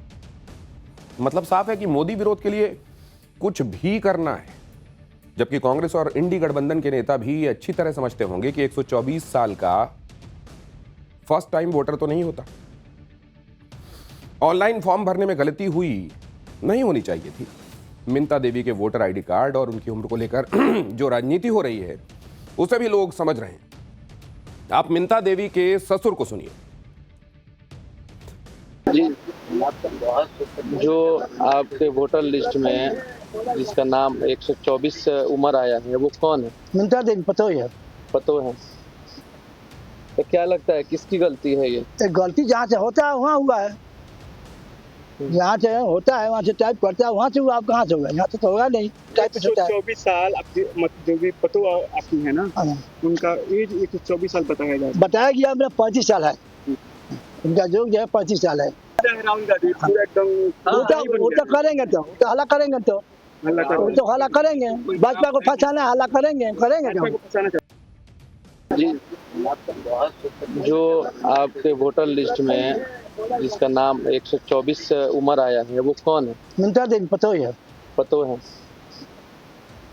मतलब साफ है कि मोदी विरोध के लिए कुछ भी करना है, जबकि कांग्रेस और इंडी गठबंधन के नेता भी अच्छी तरह समझते होंगे कि 124 साल का फर्स्ट टाइम वोटर तो नहीं होता। ऑनलाइन फॉर्म भरने में गलती हुई, नहीं होनी चाहिए थी। मिंता देवी के वोटर आईडी कार्ड और उनकी उम्र को लेकर जो राजनीति हो रही है उसे भी लोग समझ रहे हैं। आप मिंता देवी के ससुर को सुनिए। जी, जो आपके वोटर लिस्ट में जिसका नाम 124 उम्र आया है वो कौन है? मिंता देवी पतो है। पतो है। तो क्या लगता है किसकी गलती है ये? गलती जहाँ से होता है वहाँ हुआ है, जहाँ से होता है वहाँ से टाइप करता है, वहाँ से हुआ। आप कहाँ से होगा? यहाँ से तो होगा नहीं। टाइप होता है। 124 साल आपकी जो भी पतो आपकी है ना, उनका एज 124 साल बताया जाए। बताया गया मेरा 35 साल है, उनका जो है 35 साल है। राहुल गांधी पूरा एकदम वो तो करेंगे, तो हल्ला करेंगे, तो हल्ला करेंगे। भाजपा को फंसाना हल्ला करेंगे जी, जो आपके वोटर लिस्ट में जिसका नाम 124 उम्र आया है वो कौन है? मिंता देवी पतो है। पतो है।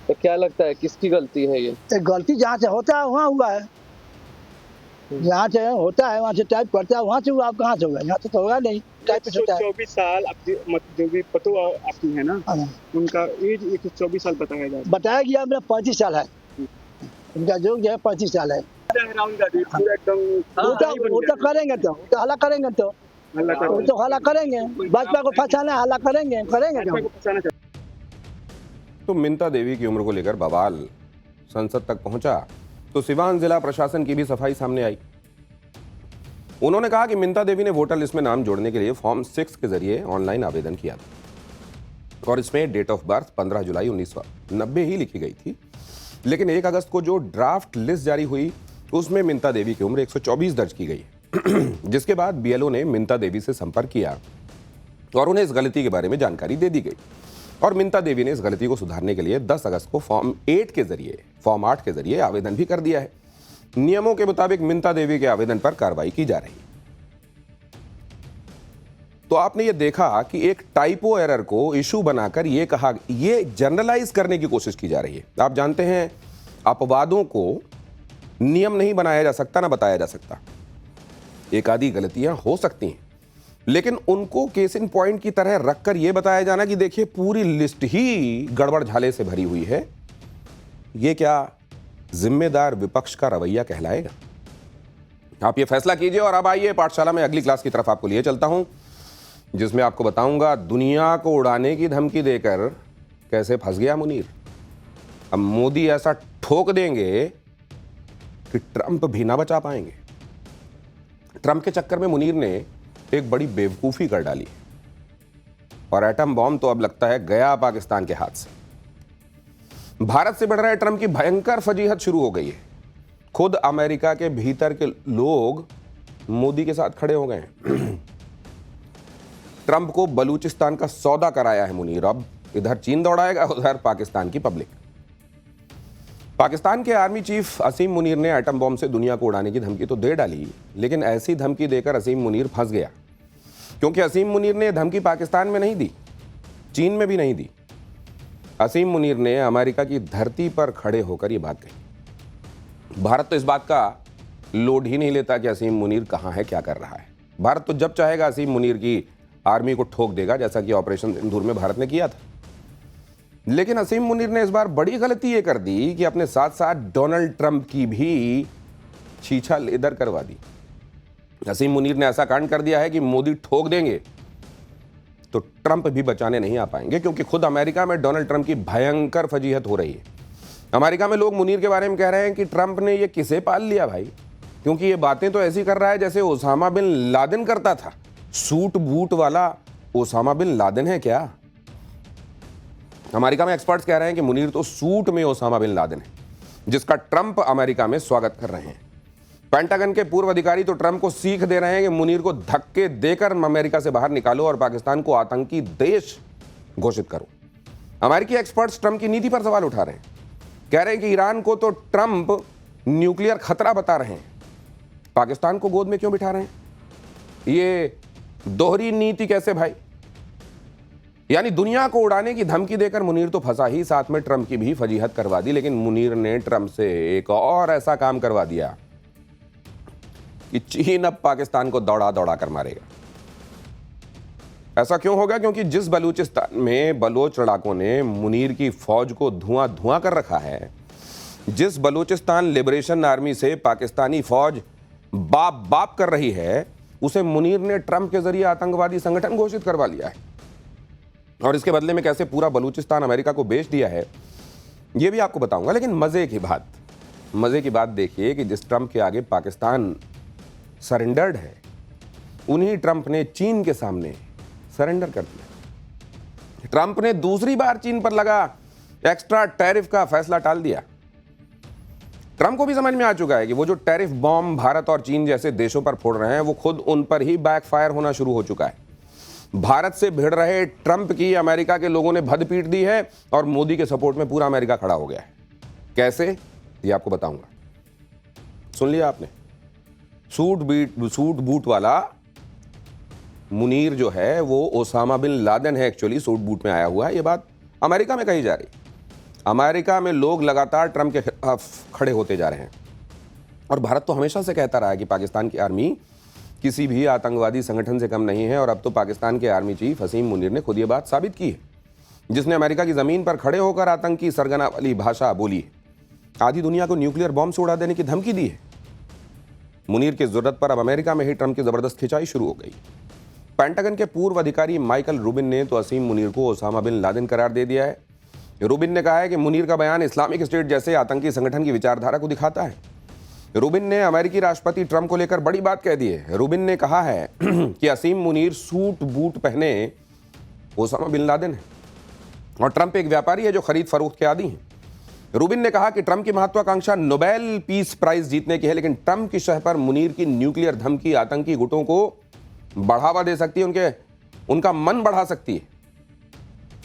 तो क्या लगता है किसकी गलती है ये? गलती जहाँ से होता है वहाँ हुआ है, जहाँ से होता है वहाँ से टाइप करता है, वहाँ से हुआ। आप कहाँ से होगा? यहाँ से तो होगा नहीं। टाइप होता है। 124 साल आपकी जो भी पतो आपकी है ना, उनका एज 124 साल बताया जाए। बताया गया मेरा 35 साल है, उनका जो है 35 साल है। राहुल गांधी पूरा एकदम वो तो करेंगे, तो हल्ला करेंगे, तो हल्ला करेंगे। भाजपा को फंसाना हल्ला करेंगे। तो मिंता देवी की उम्र को लेकर बवाल संसद तक पहुंचा तो सिवान जिला प्रशासन की भी सफाई सामने आई। उन्होंने कहा कि मिंता देवी ने वोटर लिस्ट में नाम जोड़ने के लिए फॉर्म 6 के जरिए ऑनलाइन आवेदन किया था और इसमें डेट ऑफ बर्थ 15 जुलाई 1990 ही लिखी गई थी। लेकिन 1 अगस्त को जो ड्राफ्ट लिस्ट जारी हुई उसमें मिंता देवी की उम्र 124 दर्ज की गई, जिसके बाद बीएलओ ने मिंता देवी से संपर्क किया और उन्हें इस गलती के बारे में जानकारी दे दी गई और मिंता देवी ने इस गलती को सुधारने के लिए 10 अगस्त को फॉर्म 8 के जरिए आवेदन भी कर दिया है। नियमों के मुताबिक मिंता देवी के आवेदन पर कार्रवाई की जा रही है। तो आपने ये देखा कि एक टाइपो एरर को इशू बनाकर ये जनरलाइज करने की कोशिश की जा रही है। आप जानते हैं अपवादों को नियम नहीं बनाया जा सकता, ना बताया जा सकता। एक आधी गलतियां हो सकती हैं, लेकिन उनको केस इन पॉइंट की तरह रखकर यह बताया जाना कि देखिए पूरी लिस्ट ही गड़बड़ झाले से भरी हुई है, यह क्या जिम्मेदार विपक्ष का रवैया कहलाएगा? आप ये फैसला कीजिए। और अब आइए पाठशाला में अगली क्लास की तरफ आपको लिए चलता हूं, जिसमें आपको बताऊंगा दुनिया को उड़ाने की धमकी देकर कैसे फंस गया मुनीर। अब मोदी ऐसा ठोक देंगे कि ट्रंप भी ना बचा पाएंगे। ट्रंप के चक्कर में मुनीर ने एक बड़ी बेवकूफी कर डाली और एटम बॉम्ब तो अब लगता है गया पाकिस्तान के हाथ से। भारत से बढ़ रहे ट्रंप की भयंकर फजीहत शुरू हो गई है। खुद अमेरिका के भीतर के लोग मोदी के साथ खड़े हो गए हैं। ट्रंप को बलूचिस्तान का सौदा कराया है मुनीर। अब इधर चीन दौड़ाएगा, उधर पाकिस्तान की पब्लिक। पाकिस्तान के आर्मी चीफ असीम मुनीर ने एटम बॉम्ब से दुनिया को उड़ाने की धमकी तो दे डाली, लेकिन ऐसी धमकी देकर असीम मुनीर फंस गया, क्योंकि असीम मुनीर ने धमकी पाकिस्तान में नहीं दी, चीन में भी नहीं दी। असीम मुनीर ने अमेरिका की धरती पर खड़े होकर यह बात कही। भारत तो इस बात का लोड ही नहीं लेता कि असीम मुनीर कहां है, क्या कर रहा है। भारत तो जब चाहेगा असीम मुनीर की आर्मी को ठोक देगा, जैसा कि ऑपरेशन सिंदूर में भारत ने किया था। लेकिन असीम मुनीर ने इस बार बड़ी गलती ये कर दी कि अपने साथ साथ डोनाल्ड ट्रंप की भी छीछा लेदर करवा दी। असीम मुनीर ने ऐसा कांड कर दिया है कि मोदी ठोक देंगे तो ट्रंप भी बचाने नहीं आ पाएंगे, क्योंकि खुद अमेरिका में डोनाल्ड ट्रंप की भयंकर फजीहत हो रही है। अमेरिका में लोग मुनीर के बारे में कह रहे हैं कि ट्रंप ने ये किसे पाल लिया भाई, क्योंकि ये बातें तो ऐसी कर रहा है जैसे ओसामा बिन लादेन करता था। सूट बूट वाला ओसामा बिन लादेन है क्या? अमेरिका में एक्सपर्ट्स कह रहे हैं कि मुनीर तो सूट में ओसामा बिन लादेन है, जिसका ट्रंप अमेरिका में स्वागत कर रहे हैं। पेंटागन के पूर्व अधिकारी तो ट्रंप को सीख दे रहे हैं कि मुनीर को धक्के देकर अमेरिका से बाहर निकालो और पाकिस्तान को आतंकी देश घोषित करो। अमेरिकी एक्सपर्ट्स ट्रंप की नीति पर सवाल उठा रहे हैं। कह रहे हैं कि ईरान को तो ट्रंप न्यूक्लियर खतरा बता रहे हैं, पाकिस्तान को गोद में क्यों बिठा रहे हैं? ये दोहरी नीति कैसे भाई? यानी दुनिया को उड़ाने की धमकी देकर मुनीर तो फंसा ही, साथ में ट्रंप की भी फजीहत करवा दी। लेकिन मुनीर ने ट्रंप से एक और ऐसा काम करवा दिया कि चीन अब पाकिस्तान को दौड़ा दौड़ा कर मारेगा। ऐसा क्यों होगा? क्योंकि जिस बलूचिस्तान में बलोच लड़ाकों ने मुनीर की फौज को धुआं धुआं कर रखा है, जिस बलूचिस्तान लिबरेशन आर्मी से पाकिस्तानी फौज बाप बाप कर रही है, उसे मुनीर ने ट्रंप के जरिए आतंकवादी संगठन घोषित करवा लिया है। और इसके बदले में कैसे पूरा बलूचिस्तान अमेरिका को बेच दिया है, यह भी आपको बताऊंगा। लेकिन मजे की बात देखिए कि जिस ट्रंप के आगे पाकिस्तान सरेंडर्ड है, उन्हीं ट्रंप ने चीन के सामने सरेंडर कर दिया। ट्रंप ने दूसरी बार चीन पर लगा एक्स्ट्रा टैरिफ का फैसला टाल दिया। ट्रंप को भी समझ में आ चुका है कि वो जो टैरिफ बॉम्ब भारत और चीन जैसे देशों पर फोड़ रहे हैं, वो खुद उन पर ही बैकफायर होना शुरू हो चुका है। भारत से भिड़ रहे ट्रंप की अमेरिका के लोगों ने भद पीट दी है और मोदी के सपोर्ट में पूरा अमेरिका खड़ा हो गया है। कैसे, ये आपको बताऊंगा। सुन लिया आपने? सूट बूट वाला मुनीर जो है वो ओसामा बिन लादेन है। एक्चुअली सूट बूट में आया हुआ है। ये बात अमेरिका में कही जा रही। अमेरिका में लोग लगातार ट्रंप के खिलाफ खड़े होते जा रहे हैं। और भारत तो हमेशा से कहता रहा है कि पाकिस्तान की आर्मी किसी भी आतंकवादी संगठन से कम नहीं है। और अब तो पाकिस्तान के आर्मी चीफ असीम मुनीर ने खुद ये बात साबित की है, जिसने अमेरिका की जमीन पर खड़े होकर आतंकी सरगना वाली भाषा बोली है, आधी दुनिया को न्यूक्लियर बॉम्ब से उड़ा देने की धमकी दी है। मुनीर की जरूरत पर अब अमेरिका में ही ट्रंप की जबरदस्त खिंचाई शुरू हो गई। पेंटागन के पूर्व अधिकारी माइकल रूबिन ने तो असीम मुनीर को ओसामा बिन लादेन करार दे दिया है। रूबिन ने कहा है कि मुनीर का बयान इस्लामिक स्टेट जैसे आतंकी संगठन की विचारधारा को दिखाता है। रूबिन ने अमेरिकी राष्ट्रपति ट्रंप को लेकर बड़ी बात कह दी है। रूबिन ने कहा है कि असीम मुनीर सूट बूट पहने ओसामा बिन लादेन है और ट्रंप एक व्यापारी है जो खरीद फरोख्त के आदी हैं। रूबिन ने कहा कि ट्रंप की महत्वाकांक्षा नोबेल पीस प्राइज जीतने की है, लेकिन ट्रंप की शह पर मुनीर की न्यूक्लियर धमकी आतंकी गुटों को बढ़ावा दे सकती है, उनका मन बढ़ा सकती है।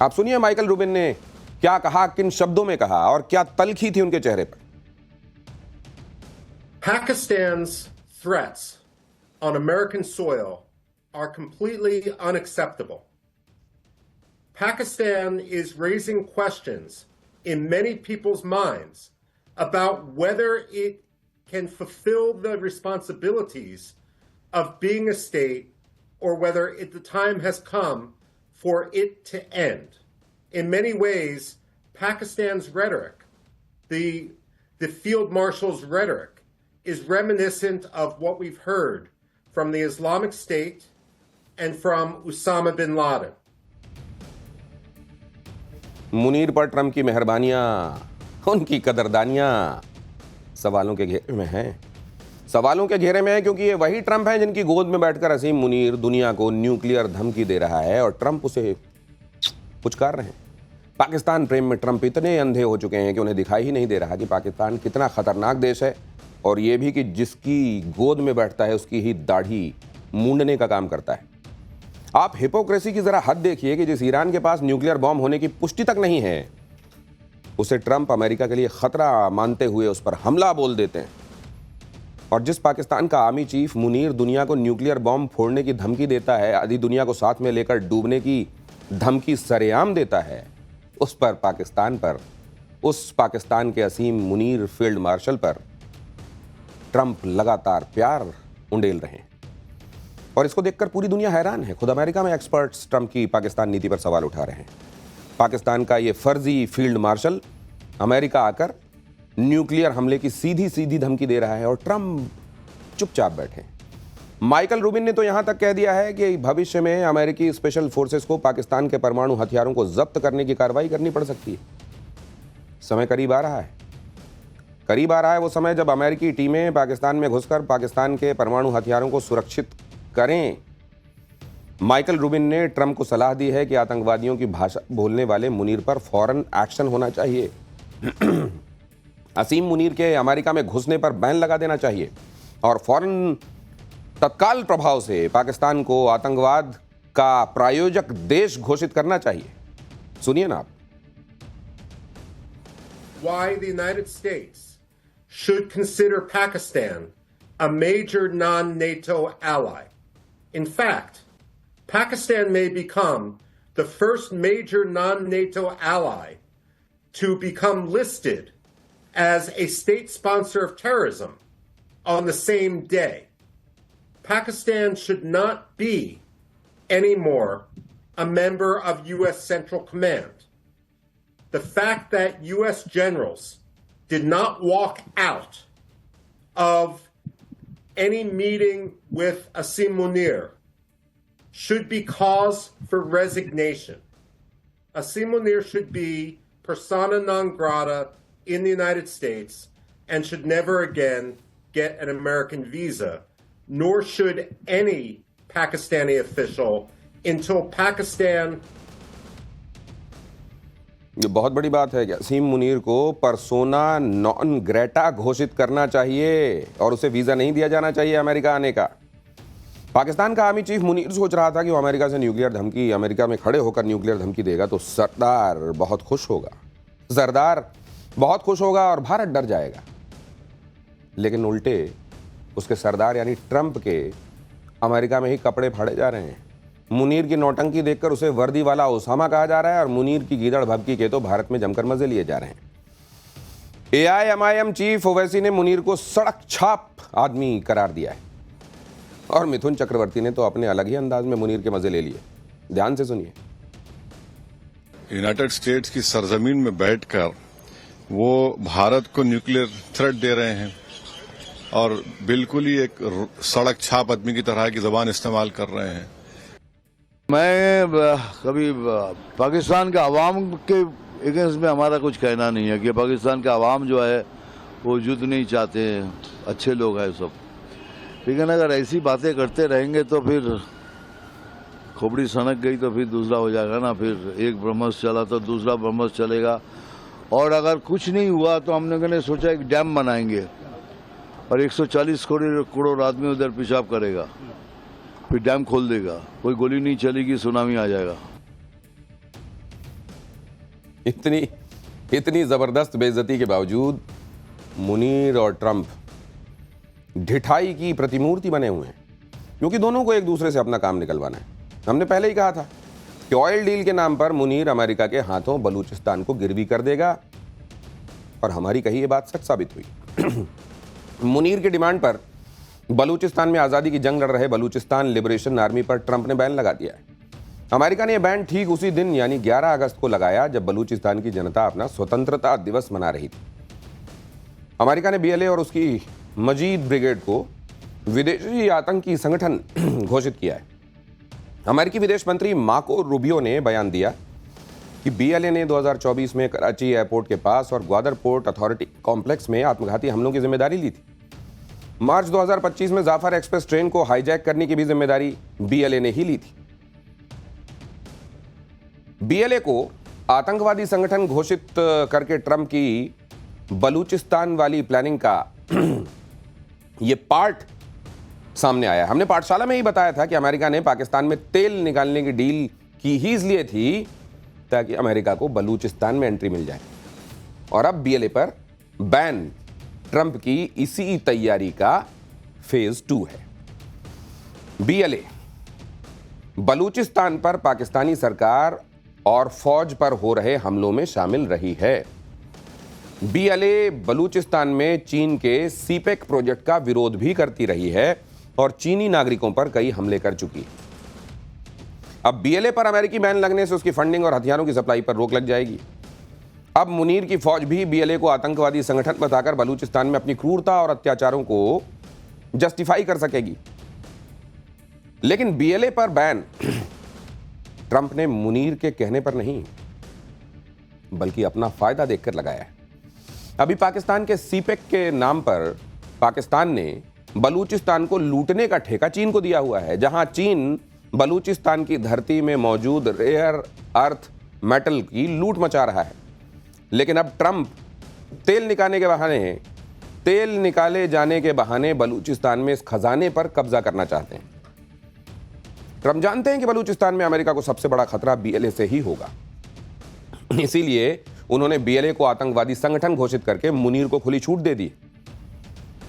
आप सुनिए माइकल रूबिन ने क्या कहा, किन शब्दों में कहा और क्या तलखी थी उनके चेहरे पर। Pakistan's threats on American soil are completely unacceptable. Pakistan is raising questions in many people's minds about whether it can fulfill the responsibilities of being a state or whether the time has come for it to end. In many ways, Pakistan's rhetoric, the field marshal's rhetoric, is reminiscent of what we've heard from the Islamic State and from Osama bin Laden. Munir पर ट्रंप की मेहरबानियां, उनकी कदरदानियां सवालों के घेरे में हैं। सवालों के घेरे में है क्योंकि ये वही ट्रंप हैं जिनकी गोद में बैठकर असीम मुनीर दुनिया को न्यूक्लियर धमकी दे रहा है और ट्रंप उसे पुचकार रहे हैं। पाकिस्तान प्रेम में ट्रंप इतने अंधे हो चुके हैं कि उन्हें दिखाई ही नहीं दे रहा कि पाकिस्तान कितना खतरनाक देश है और ये भी कि जिसकी गोद में बैठता है उसकी ही दाढ़ी मूंडने का काम करता है। आप हिपोक्रेसी की जरा हद देखिए कि जिस ईरान के पास न्यूक्लियर बॉम्ब होने की पुष्टि तक नहीं है, उसे ट्रंप अमेरिका के लिए खतरा मानते हुए उस पर हमला बोल देते हैं। और जिस पाकिस्तान का आर्मी चीफ मुनीर दुनिया को न्यूक्लियर बॉम्ब फोड़ने की धमकी देता है, आधी दुनिया को साथ में लेकर डूबने की धमकी सरेआम देता है, उस पाकिस्तान के असीम मुनीर फील्ड मार्शल पर ट्रंप लगातार प्यार उंडेल रहे हैं। और इसको देखकर पूरी दुनिया हैरान है। खुद अमेरिका में एक्सपर्ट्स ट्रंप की पाकिस्तान नीति पर सवाल उठा रहे हैं। पाकिस्तान का ये फर्जी फील्ड मार्शल अमेरिका आकर न्यूक्लियर हमले की सीधी सीधी धमकी दे रहा है और ट्रंप चुपचाप बैठे। माइकल रूबिन ने तो यहां तक कह दिया है कि भविष्य में अमेरिकी स्पेशल फोर्सेस को पाकिस्तान के परमाणु हथियारों को जब्त करने की कार्रवाई करनी पड़ सकती है। समय करीब आ रहा है वो समय जब अमेरिकी टीमें पाकिस्तान में घुसकर पाकिस्तान के परमाणु हथियारों को सुरक्षित करें। माइकल रूबिन ने ट्रंप को सलाह दी है कि आतंकवादियों की भाषा बोलने वाले मुनीर पर फौरन एक्शन होना चाहिए। असीम मुनीर के अमेरिका में घुसने पर बैन लगा देना चाहिए और फौरन तत्काल प्रभाव से पाकिस्तान को आतंकवाद का प्रायोजक देश घोषित करना चाहिए। सुनिए ना आप। Why the United States should consider Pakistan a major non-NATO ally. In fact, Pakistan may become the first major non-NATO ally to become listed as a state sponsor of terrorism on the same day. Pakistan should not be anymore a member of U.S. Central Command. The fact that U.S. generals did not walk out of any meeting with Asim Munir should be cause for resignation. Asim Munir should be persona non grata in the United States and should never again get an American visa, nor should any Pakistani official until Pakistan. ये बहुत बड़ी बात है कि असीम मुनीर को परसोना नॉन ग्रेटा घोषित करना चाहिए और उसे वीजा नहीं दिया जाना चाहिए अमेरिका आने का। पाकिस्तान का आर्मी चीफ मुनीर सोच रहा था कि वो अमेरिका से न्यूक्लियर धमकी, अमेरिका में खड़े होकर न्यूक्लियर धमकी देगा तो सरदार बहुत खुश होगा, सरदार बहुत खुश होगा और भारत डर जाएगा। लेकिन उल्टे उसके सरदार यानी ट्रंप के अमेरिका में ही कपड़े फाड़े जा रहे हैं। मुनीर की नौटंकी देखकर उसे वर्दी वाला ओसामा कहा जा रहा है और मुनीर की गीदड़ भभकी के तो भारत में जमकर मजे लिए जा रहे हैं। AIMIM चीफ ओवैसी ने मुनीर को सड़क छाप आदमी करार दिया है और मिथुन चक्रवर्ती ने तो अपने अलग ही अंदाज में मुनीर के मजे ले लिए। ध्यान से सुनिए। यूनाइटेड स्टेट्स की सरजमीन में बैठकर वो भारत को न्यूक्लियर थ्रेट दे रहे हैं और बिल्कुल ही एक सड़क छाप आदमी की तरह की जबान इस्तेमाल कर रहे हैं। मैं कभी पाकिस्तान के अवाम के अगेंस्ट में हमारा कुछ कहना नहीं है कि पाकिस्तान का अवाम जो है वो युद्ध नहीं चाहते हैं, अच्छे लोग हैं सब। लेकिन अगर ऐसी बातें करते रहेंगे तो फिर खोपड़ी सनक गई तो फिर दूसरा हो जाएगा ना, फिर एक ब्रह्मस चला तो दूसरा ब्रह्मस चलेगा। और अगर कुछ नहीं हुआ तो हमने सोचा एक डैम बनाएंगे और 140 करोड़ आदमी उधर पेशाब करेगा, फिर डैम खोल देगा, कोई गोली नहीं चलेगी, सुनामी आ जाएगा। इतनी जबरदस्त बेइज्जती के बावजूद मुनीर और ट्रंप ढिठाई की प्रतिमूर्ति बने हुए हैं, क्योंकि दोनों को एक दूसरे से अपना काम निकलवाना है। हमने पहले ही कहा था कि ऑयल डील के नाम पर मुनीर अमेरिका के हाथों बलूचिस्तान को गिरवी कर देगा और हमारी कही ये बात सच साबित हुई। मुनीर की डिमांड पर बलूचिस्तान में आज़ादी की जंग लड़ रहे बलूचिस्तान लिबरेशन आर्मी पर ट्रंप ने बैन लगा दिया है। अमेरिका ने यह बैन ठीक उसी दिन यानी 11 अगस्त को लगाया जब बलूचिस्तान की जनता अपना स्वतंत्रता दिवस मना रही थी। अमेरिका ने BLA और उसकी मजीद ब्रिगेड को विदेशी आतंकी संगठन घोषित किया है। अमेरिकी विदेश मंत्री मार्को रूबियो ने बयान दिया कि BLA ने 2024 में कराची एयरपोर्ट के पास और ग्वादर पोर्ट अथॉरिटी कॉम्प्लेक्स में आत्मघाती हमलों की जिम्मेदारी ली थी। मार्च 2025 में जाफर एक्सप्रेस ट्रेन को हाईजैक करने की भी जिम्मेदारी BLA ने ही ली थी। BLA को आतंकवादी संगठन घोषित करके ट्रंप की बलूचिस्तान वाली प्लानिंग का यह पार्ट सामने आया। हमने पाठशाला में ही बताया था कि अमेरिका ने पाकिस्तान में तेल निकालने की डील की ही इसलिए थी ताकि अमेरिका को बलूचिस्तान में एंट्री मिल जाए। और अब BLA पर बैन ट्रंप की इसी तैयारी का फेज 2 है। BLA बलूचिस्तान पर पाकिस्तानी सरकार और फौज पर हो रहे हमलों में शामिल रही है। BLA बलूचिस्तान में चीन के सीपेक प्रोजेक्ट का विरोध भी करती रही है और चीनी नागरिकों पर कई हमले कर चुकी है। अब BLA पर अमेरिकी बैन लगने से उसकी फंडिंग और हथियारों की सप्लाई पर रोक लग जाएगी। अब मुनीर की फौज भी BLA को आतंकवादी संगठन बताकर बलूचिस्तान में अपनी क्रूरता और अत्याचारों को जस्टिफाई कर सकेगी। लेकिन BLA पर बैन ट्रंप ने मुनीर के कहने पर नहीं बल्कि अपना फायदा देखकर लगाया है। अभी पाकिस्तान के सीपेक के नाम पर पाकिस्तान ने बलूचिस्तान को लूटने का ठेका चीन को दिया हुआ है, जहां चीन बलूचिस्तान की धरती में मौजूद रेयर अर्थ मेटल की लूट मचा रहा है। लेकिन अब ट्रंप तेल निकाले जाने के बहाने बलूचिस्तान में इस खजाने पर कब्जा करना चाहते हैं। ट्रंप जानते हैं कि बलूचिस्तान में अमेरिका को सबसे बड़ा खतरा BLA से ही होगा, इसीलिए उन्होंने BLA को आतंकवादी संगठन घोषित करके मुनीर को खुली छूट दे दी।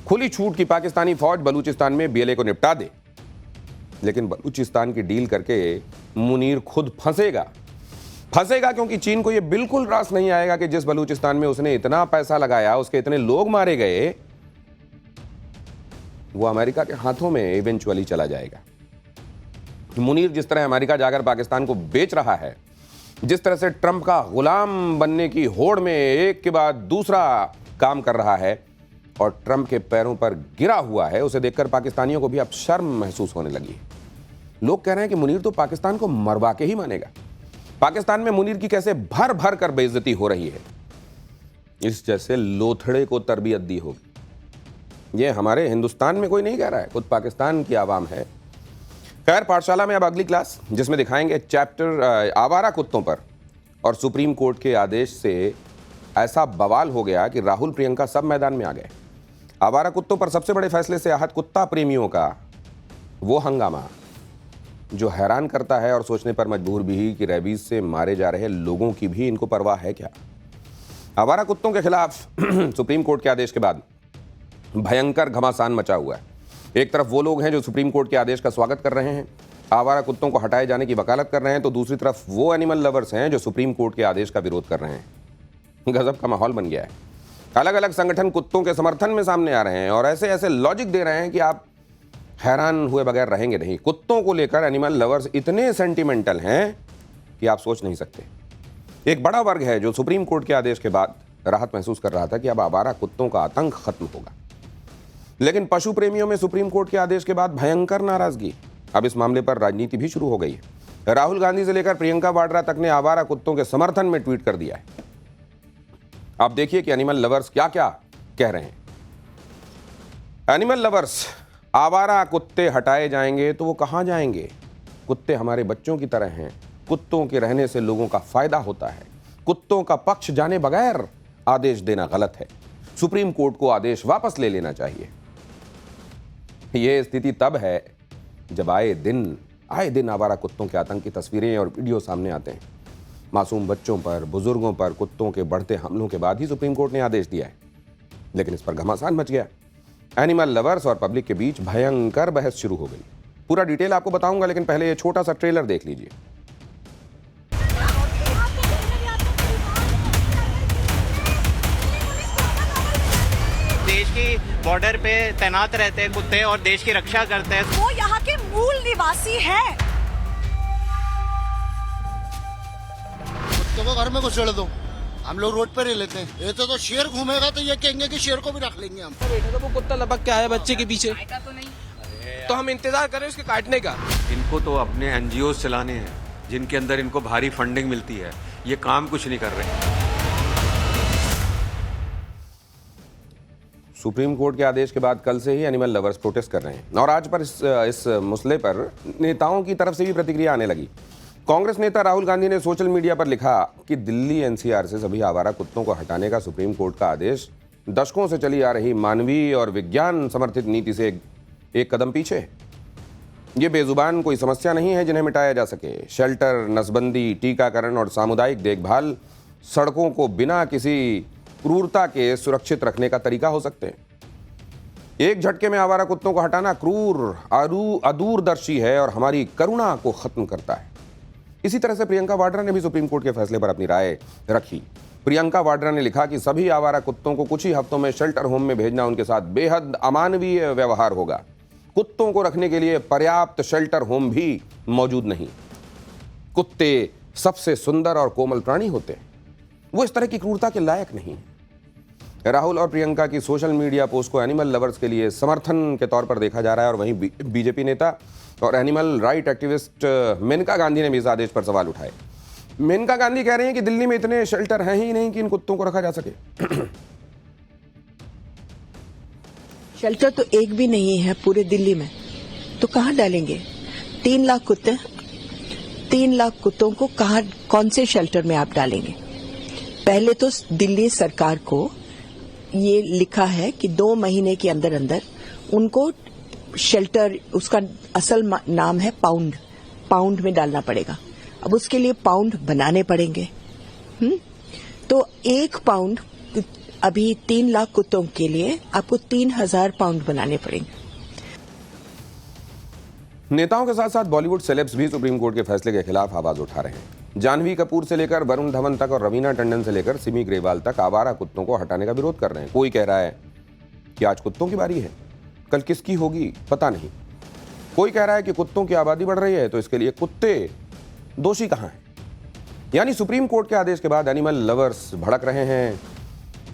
खुली छूट की पाकिस्तानी फौज बलूचिस्तान में BLA को निपटा दे, लेकिन बलूचिस्तान की डील करके मुनीर खुद फंसेगा क्योंकि चीन को यह बिल्कुल रास नहीं आएगा कि जिस बलूचिस्तान में उसने इतना पैसा लगाया, उसके इतने लोग मारे गए, वो अमेरिका के हाथों में इवेंचुअली चला जाएगा। मुनीर जिस तरह अमेरिका जाकर पाकिस्तान को बेच रहा है, जिस तरह से ट्रंप का गुलाम बनने की होड़ में एक के बाद दूसरा काम कर रहा है और ट्रंप के पैरों पर गिरा हुआ है, उसे देखकर पाकिस्तानियों को भी अब शर्म महसूस होने लगी है। लोग कह रहे हैं कि मुनीर तो पाकिस्तान को मरवा के ही मानेगा। पाकिस्तान में मुनीर की कैसे भर भर कर बेइज्जती हो रही है, इस जैसे लोथड़े को तरबियत दी होगी। यह हमारे हिंदुस्तान में कोई नहीं कह रहा है, खुद पाकिस्तान की आवाम है। खैर, पाठशाला में अब अगली क्लास, जिसमें दिखाएंगे चैप्टर आवारा कुत्तों पर। और सुप्रीम कोर्ट के आदेश से ऐसा बवाल हो गया कि राहुल प्रियंका सब मैदान में आ गए। आवारा कुत्तों पर सबसे बड़े फैसले से आहत कुत्ता प्रेमियों का वो हंगामा जो हैरान करता है और सोचने पर मजबूर भी कि रेबीज से मारे जा रहे लोगों की भी इनको परवाह है क्या। आवारा कुत्तों के खिलाफ सुप्रीम कोर्ट के आदेश के बाद भयंकर घमासान मचा हुआ है। एक तरफ वो लोग हैं जो सुप्रीम कोर्ट के आदेश का स्वागत कर रहे हैं, आवारा कुत्तों को हटाए जाने की वकालत कर रहे हैं, तो दूसरी तरफ वो एनिमल लवर्स हैं जो सुप्रीम कोर्ट के आदेश का विरोध कर रहे हैं। गजब का माहौल बन गया है। अलग अलग संगठन कुत्तों के समर्थन में सामने आ रहे हैं और ऐसे ऐसे लॉजिक दे रहे हैं कि आप हैरान हुए बगैर रहेंगे नहीं। कुत्तों को लेकर एनिमल लवर्स इतने सेंटिमेंटल हैं कि आप सोच नहीं सकते। एक बड़ा वर्ग है जो सुप्रीम कोर्ट के आदेश के बाद राहत महसूस कर रहा था कि अब आवारा कुत्तों का आतंक खत्म होगा, लेकिन पशु प्रेमियों में सुप्रीम कोर्ट के आदेश के बाद भयंकर नाराजगी। अब इस मामले पर राजनीति भी शुरू हो गई है। राहुल गांधी से लेकर प्रियंका वाड्रा तक ने आवारा कुत्तों के समर्थन में ट्वीट कर दिया है। आप देखिए कि एनिमल लवर्स क्या क्या कह रहे हैं। एनिमल लवर्स, आवारा कुत्ते हटाए जाएंगे तो वो कहां जाएंगे? कुत्ते हमारे बच्चों की तरह हैं। कुत्तों के रहने से लोगों का फायदा होता है। कुत्तों का पक्ष जाने बगैर आदेश देना गलत है। सुप्रीम कोर्ट को आदेश वापस ले लेना चाहिए। यह स्थिति तब है जब आए दिन आवारा कुत्तों के आतंक की तस्वीरें और वीडियो सामने आते हैं। मासूम बच्चों पर, बुजुर्गों पर कुत्तों के बढ़ते हमलों के बाद ही सुप्रीम कोर्ट ने आदेश दिया है, लेकिन इस पर घमासान मच गया। एनिमल लवर्स और पब्लिक के बीच भयंकर बहस शुरू हो गई। पूरा डिटेल आपको बताऊंगा, लेकिन पहले ये छोटा सा ट्रेलर देख लीजिए। देश की बॉर्डर पे तैनात रहते हैं कुत्ते और देश की रक्षा करते हैं। वो यहाँ के मूल निवासी हैं। कुत्ते को घर में घुसेड़ दो, हम लोग रोड पर ही लेते हैं। ये तो शेर घूमेगा तो ये कहेंगे कि शेर को भी रख लेंगे हम। बैठा तो वो कुत्ता लपक के आया बच्चे के पीछे, तो हम इंतजार करें उसके काटने का। इनको तो अपने एनजीओ चलाने हैं जिनके अंदर इनको भारी फंडिंग मिलती है। ये काम कुछ नहीं कर रहे। सुप्रीम कोर्ट के आदेश के बाद कल से ही एनिमल लवर्स प्रोटेस्ट कर रहे हैं और आज पर इस मसले पर नेताओं की तरफ से भी प्रतिक्रिया आने लगी। कांग्रेस नेता राहुल गांधी ने सोशल मीडिया पर लिखा कि दिल्ली एनसीआर से सभी आवारा कुत्तों को हटाने का सुप्रीम कोर्ट का आदेश दशकों से चली आ रही मानवीय और विज्ञान समर्थित नीति से एक कदम पीछे। ये बेजुबान कोई समस्या नहीं है जिन्हें मिटाया जा सके। शेल्टर, नसबंदी, टीकाकरण और सामुदायिक देखभाल सड़कों को बिना किसी क्रूरता के सुरक्षित रखने का तरीका हो सकते हैं। एक झटके में आवारा कुत्तों को हटाना क्रूर, अदूरदर्शी है और हमारी करुणा को खत्म करता है। इसी तरह से प्रियंका वाड्रा ने भी सुप्रीम कोर्ट के फैसले पर अपनी राय रखी। प्रियंका वाड्रा ने लिखा कि सभी आवारा कुत्तों को कुछ ही हफ्तों में शेल्टर होम में भेजना उनके साथ बेहद अमानवीय व्यवहार होगा। कुत्तों को रखने के लिए पर्याप्त शेल्टर होम भी मौजूद नहीं। कुत्ते सबसे सुंदर और कोमल प्राणी होते हैं, वो इस तरह की क्रूरता के लायक नहीं। राहुल और प्रियंका की सोशल मीडिया पोस्ट को एनिमल लवर्स के लिए समर्थन के तौर पर देखा जा रहा है और वहीं बीजेपी नेता और animal right activist Maneka Gandhi ने भी इस आदेश पर सवाल उठाए। मेनका गांधी कह रहे हैं कि दिल्ली में इतने शेल्टर हैं ही नहीं कि इन कुत्तों को रखा जा सके। शेल्टर तो एक भी नहीं है पूरे दिल्ली में, तो कहाँ डालेंगे? 3 लाख कुत्ते, 3 लाख कुत्तों को कहाँ, कौन से शेल्टर में आप डालेंगे? पहले तो दिल्ली सरकार को ये लिखा है कि 2 महीने के अंदर अंदर उनको शेल्टर, उसका असल नाम है पाउंड में डालना पड़ेगा। अब उसके लिए पाउंड बनाने पड़ेंगे। तो 1 पाउंड अभी 3 लाख कुत्तों के लिए आपको 3000 पाउंड बनाने पड़ेंगे। नेताओं के साथ साथ बॉलीवुड सेलेब्स भी सुप्रीम कोर्ट के फैसले के खिलाफ आवाज उठा रहे हैं। जानवी कपूर से लेकर वरुण धवन तक और रवीना टंडन से लेकर सिमी ग्रेवाल तक आवारा कुत्तों को हटाने का विरोध कर रहे हैं। कोई कह रहा है कि आज कुत्तों की बारी है, कल किसकी होगी पता नहीं। कोई कह रहा है कि कुत्तों की आबादी बढ़ रही है, तो इसके लिए कुत्ते दोषी कहां हैं? यानी सुप्रीम कोर्ट के आदेश के बाद एनिमल लवर्स भड़क रहे हैं।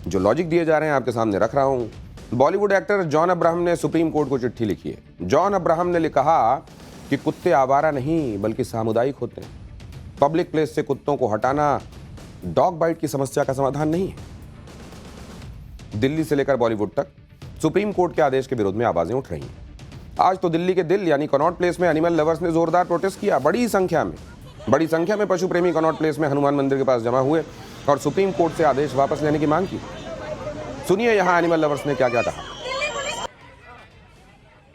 जो लॉजिक दिए जा रहे हैं आपके सामने रख रहा हूं। बॉलीवुड एक्टर जॉन अब्राहम ने सुप्रीम कोर्ट को चिट्ठी लिखी है। जॉन अब्राहम ने कहा कि कुत्ते आवारा नहीं बल्कि सामुदायिक होते हैं। पब्लिक प्लेस से कुत्तों को हटाना डॉग बाइट की समस्या का समाधान नहीं है। दिल्ली से लेकर बॉलीवुड तक सुप्रीम कोर्ट के आदेश के विरोध में आवाजें उठ रही हैं। आज तो दिल्ली के दिल यानी कनॉट प्लेस में एनिमल लवर्स ने जोरदार प्रोटेस्ट किया। बड़ी संख्या में पशु प्रेमी कनॉट प्लेस में हनुमान मंदिर के पास जमा हुए और सुप्रीम कोर्ट से आदेश वापस लेने की मांग की। सुनिए यहां एनिमल लवर्स ने क्या क्या कहा।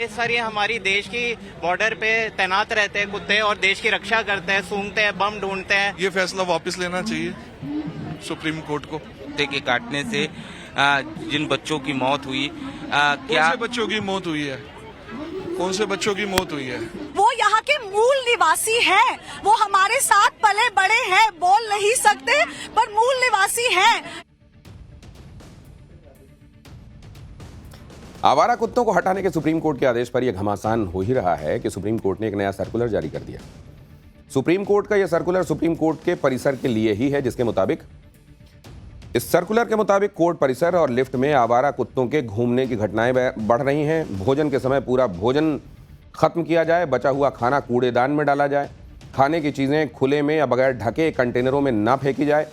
सर, ये हमारी देश की बॉर्डर पे तैनात रहते हैं कुत्ते और देश की रक्षा करते हैं, सूंघते हैं, बम ढूंढते हैं। ये फैसला वापस लेना चाहिए सुप्रीम कोर्ट को। कुत्ते के काटने से जिन बच्चों की मौत हुई, क्या कौन से बच्चों की मौत हुई है? कौन से बच्चों की मौत हुई है? वो यहाँ के मूल निवासी हैं, वो हमारे साथ पले बड़े हैं, बोल नहीं सकते पर मूल निवासी हैं। आवारा कुत्तों को हटाने के सुप्रीम कोर्ट के आदेश पर यह घमासान हो ही रहा है कि सुप्रीम कोर्ट ने एक नया सर्कुलर जारी कर दिया। सुप्रीम कोर्ट का यह सर्कुलर सुप्रीम कोर्ट के परिसर के लिए ही है, जिसके मुताबिक इस सर्कुलर के मुताबिक कोर्ट परिसर और लिफ्ट में आवारा कुत्तों के घूमने की घटनाएं बढ़ रही हैं। भोजन के समय पूरा भोजन खत्म किया जाए, बचा हुआ खाना कूड़ेदान में डाला जाए, खाने की चीजें खुले में या बगैर ढके कंटेनरों में ना फेंकी जाए,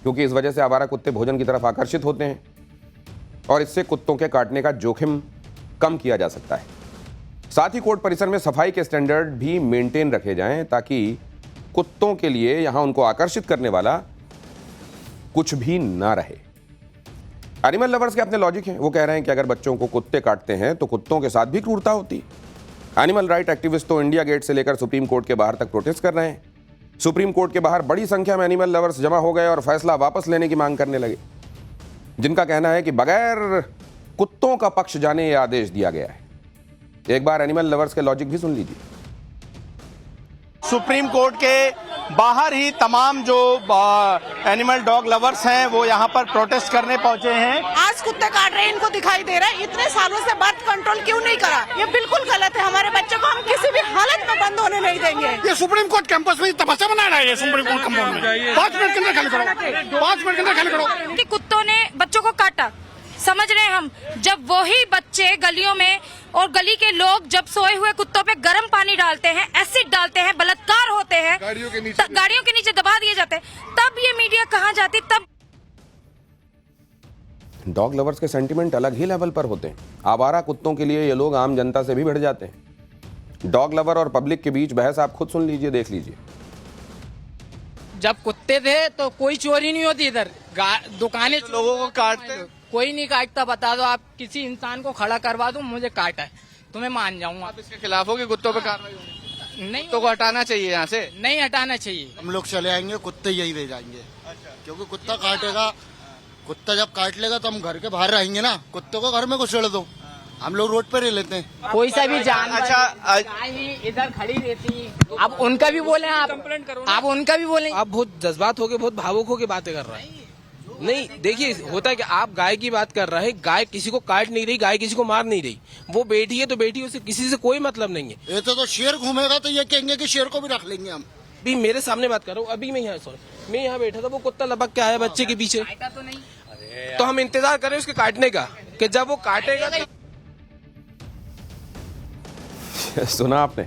क्योंकि इस वजह से आवारा कुत्ते भोजन की तरफ आकर्षित होते हैं और इससे कुत्तों के काटने का जोखिम कम किया जा सकता है। साथ ही कोर्ट परिसर में सफाई के स्टैंडर्ड भी मेंटेन रखे जाएं ताकि कुत्तों के लिए यहां उनको आकर्षित करने वाला कुछ भी ना रहे। एनिमल लवर्स के अपने लॉजिक हैं। वो कह रहे हैं कि अगर बच्चों को कुत्ते काटते हैं तो कुत्तों के साथ भी क्रूरता होती। एनिमल राइट एक्टिविस्ट तो इंडिया गेट से लेकर सुप्रीम कोर्ट के बाहर तक प्रोटेस्ट कर रहे हैं। सुप्रीम कोर्ट के बाहर बड़ी संख्या में एनिमल लवर्स जमा हो गए और फैसला वापस लेने की मांग करने लगे, जिनका कहना है कि बगैर कुत्तों का पक्ष जाने यह आदेश दिया गया है। एक बार एनिमल लवर्स के लॉजिक भी सुन लीजिए। सुप्रीम कोर्ट के बाहर ही तमाम जो एनिमल डॉग लवर्स हैं वो यहाँ पर प्रोटेस्ट करने पहुंचे हैं। आज कुत्ते काट रहे हैं, इनको दिखाई दे रहा है। इतने सालों से बर्थ कंट्रोल क्यों नहीं करा? ये बिल्कुल गलत है। हमारे बच्चों को हम किसी भी हालत में बंद होने नहीं देंगे। ये सुप्रीम कोर्ट कैंपस में तमाशा बना रहा है। ये सुप्रीम कोर्ट कैंपस में 5 मिनट के अंदर खाली करो, 5 मिनट के अंदर खाली करो। कि कुत्तों ने बच्चों को काटा, समझ रहे हैं हम। जब वही बच्चे गलियों में और गली के लोग जब सोए हुए कुत्तों पे गर्म पानी डालते हैं, एसिड डालते हैं, बलात्कार होते हैं, गाड़ियों के नीचे दबा दिए जाते हैं, तब ये मीडिया कहाँ जाती? तब डॉग लवर्स के सेंटिमेंट अलग ही लेवल पर होते हैं। आवारा कुत्तों के लिए ये लोग आम जनता से भी भिड़ जाते हैं। डॉग लवर और पब्लिक के बीच बहस आप खुद सुन लीजिए, देख लीजिए। जब कुत्ते थे तो कोई चोरी नहीं होती इधर, दुकानें लोगों को काटते, कोई नहीं काटता। बता दो आप, किसी इंसान को खड़ा करवा दो, मुझे काटा है तो मैं मान जाऊंगा। आप इसके खिलाफ हो कि कुत्तों पे कार्रवाई नहीं, तो को हटाना चाहिए यहाँ से? नहीं हटाना चाहिए। हम लोग चले आएंगे, कुत्ते यही रह जाएंगे। क्योंकि कुत्ता काटेगा, कुत्ता जब काट लेगा तो हम घर के बाहर रहेंगे ना। कुत्ते को घर में घुसेड़ दो, हम लोग रोड पर रह लेते हैं। कोई सा भी जानवर इधर खड़ी रहती, आप उनका भी बोले, आप उनका भी बोले। आप बहुत जज्बात होके, बहुत भावुक होके बातें कर रहे हैं। नहीं, देखिए होता है कि आप गाय की बात कर रहे हैं, गाय किसी को काट नहीं रही, गाय किसी को मार नहीं रही। वो बेटी है तो बेटी, उसे किसी से कोई मतलब नहीं है। ये तो शेर घूमेगा तो ये कहेंगे कि शेर को भी रख लेंगे हम। अभी मेरे सामने बात कर रहा हूँ, अभी मैं यहाँ बैठा था, वो कुत्ता लपक के आया बच्चे के पीछे, तो हम इंतजार करें उसके काटने का, कि जब वो काटेगा। सुना आपने?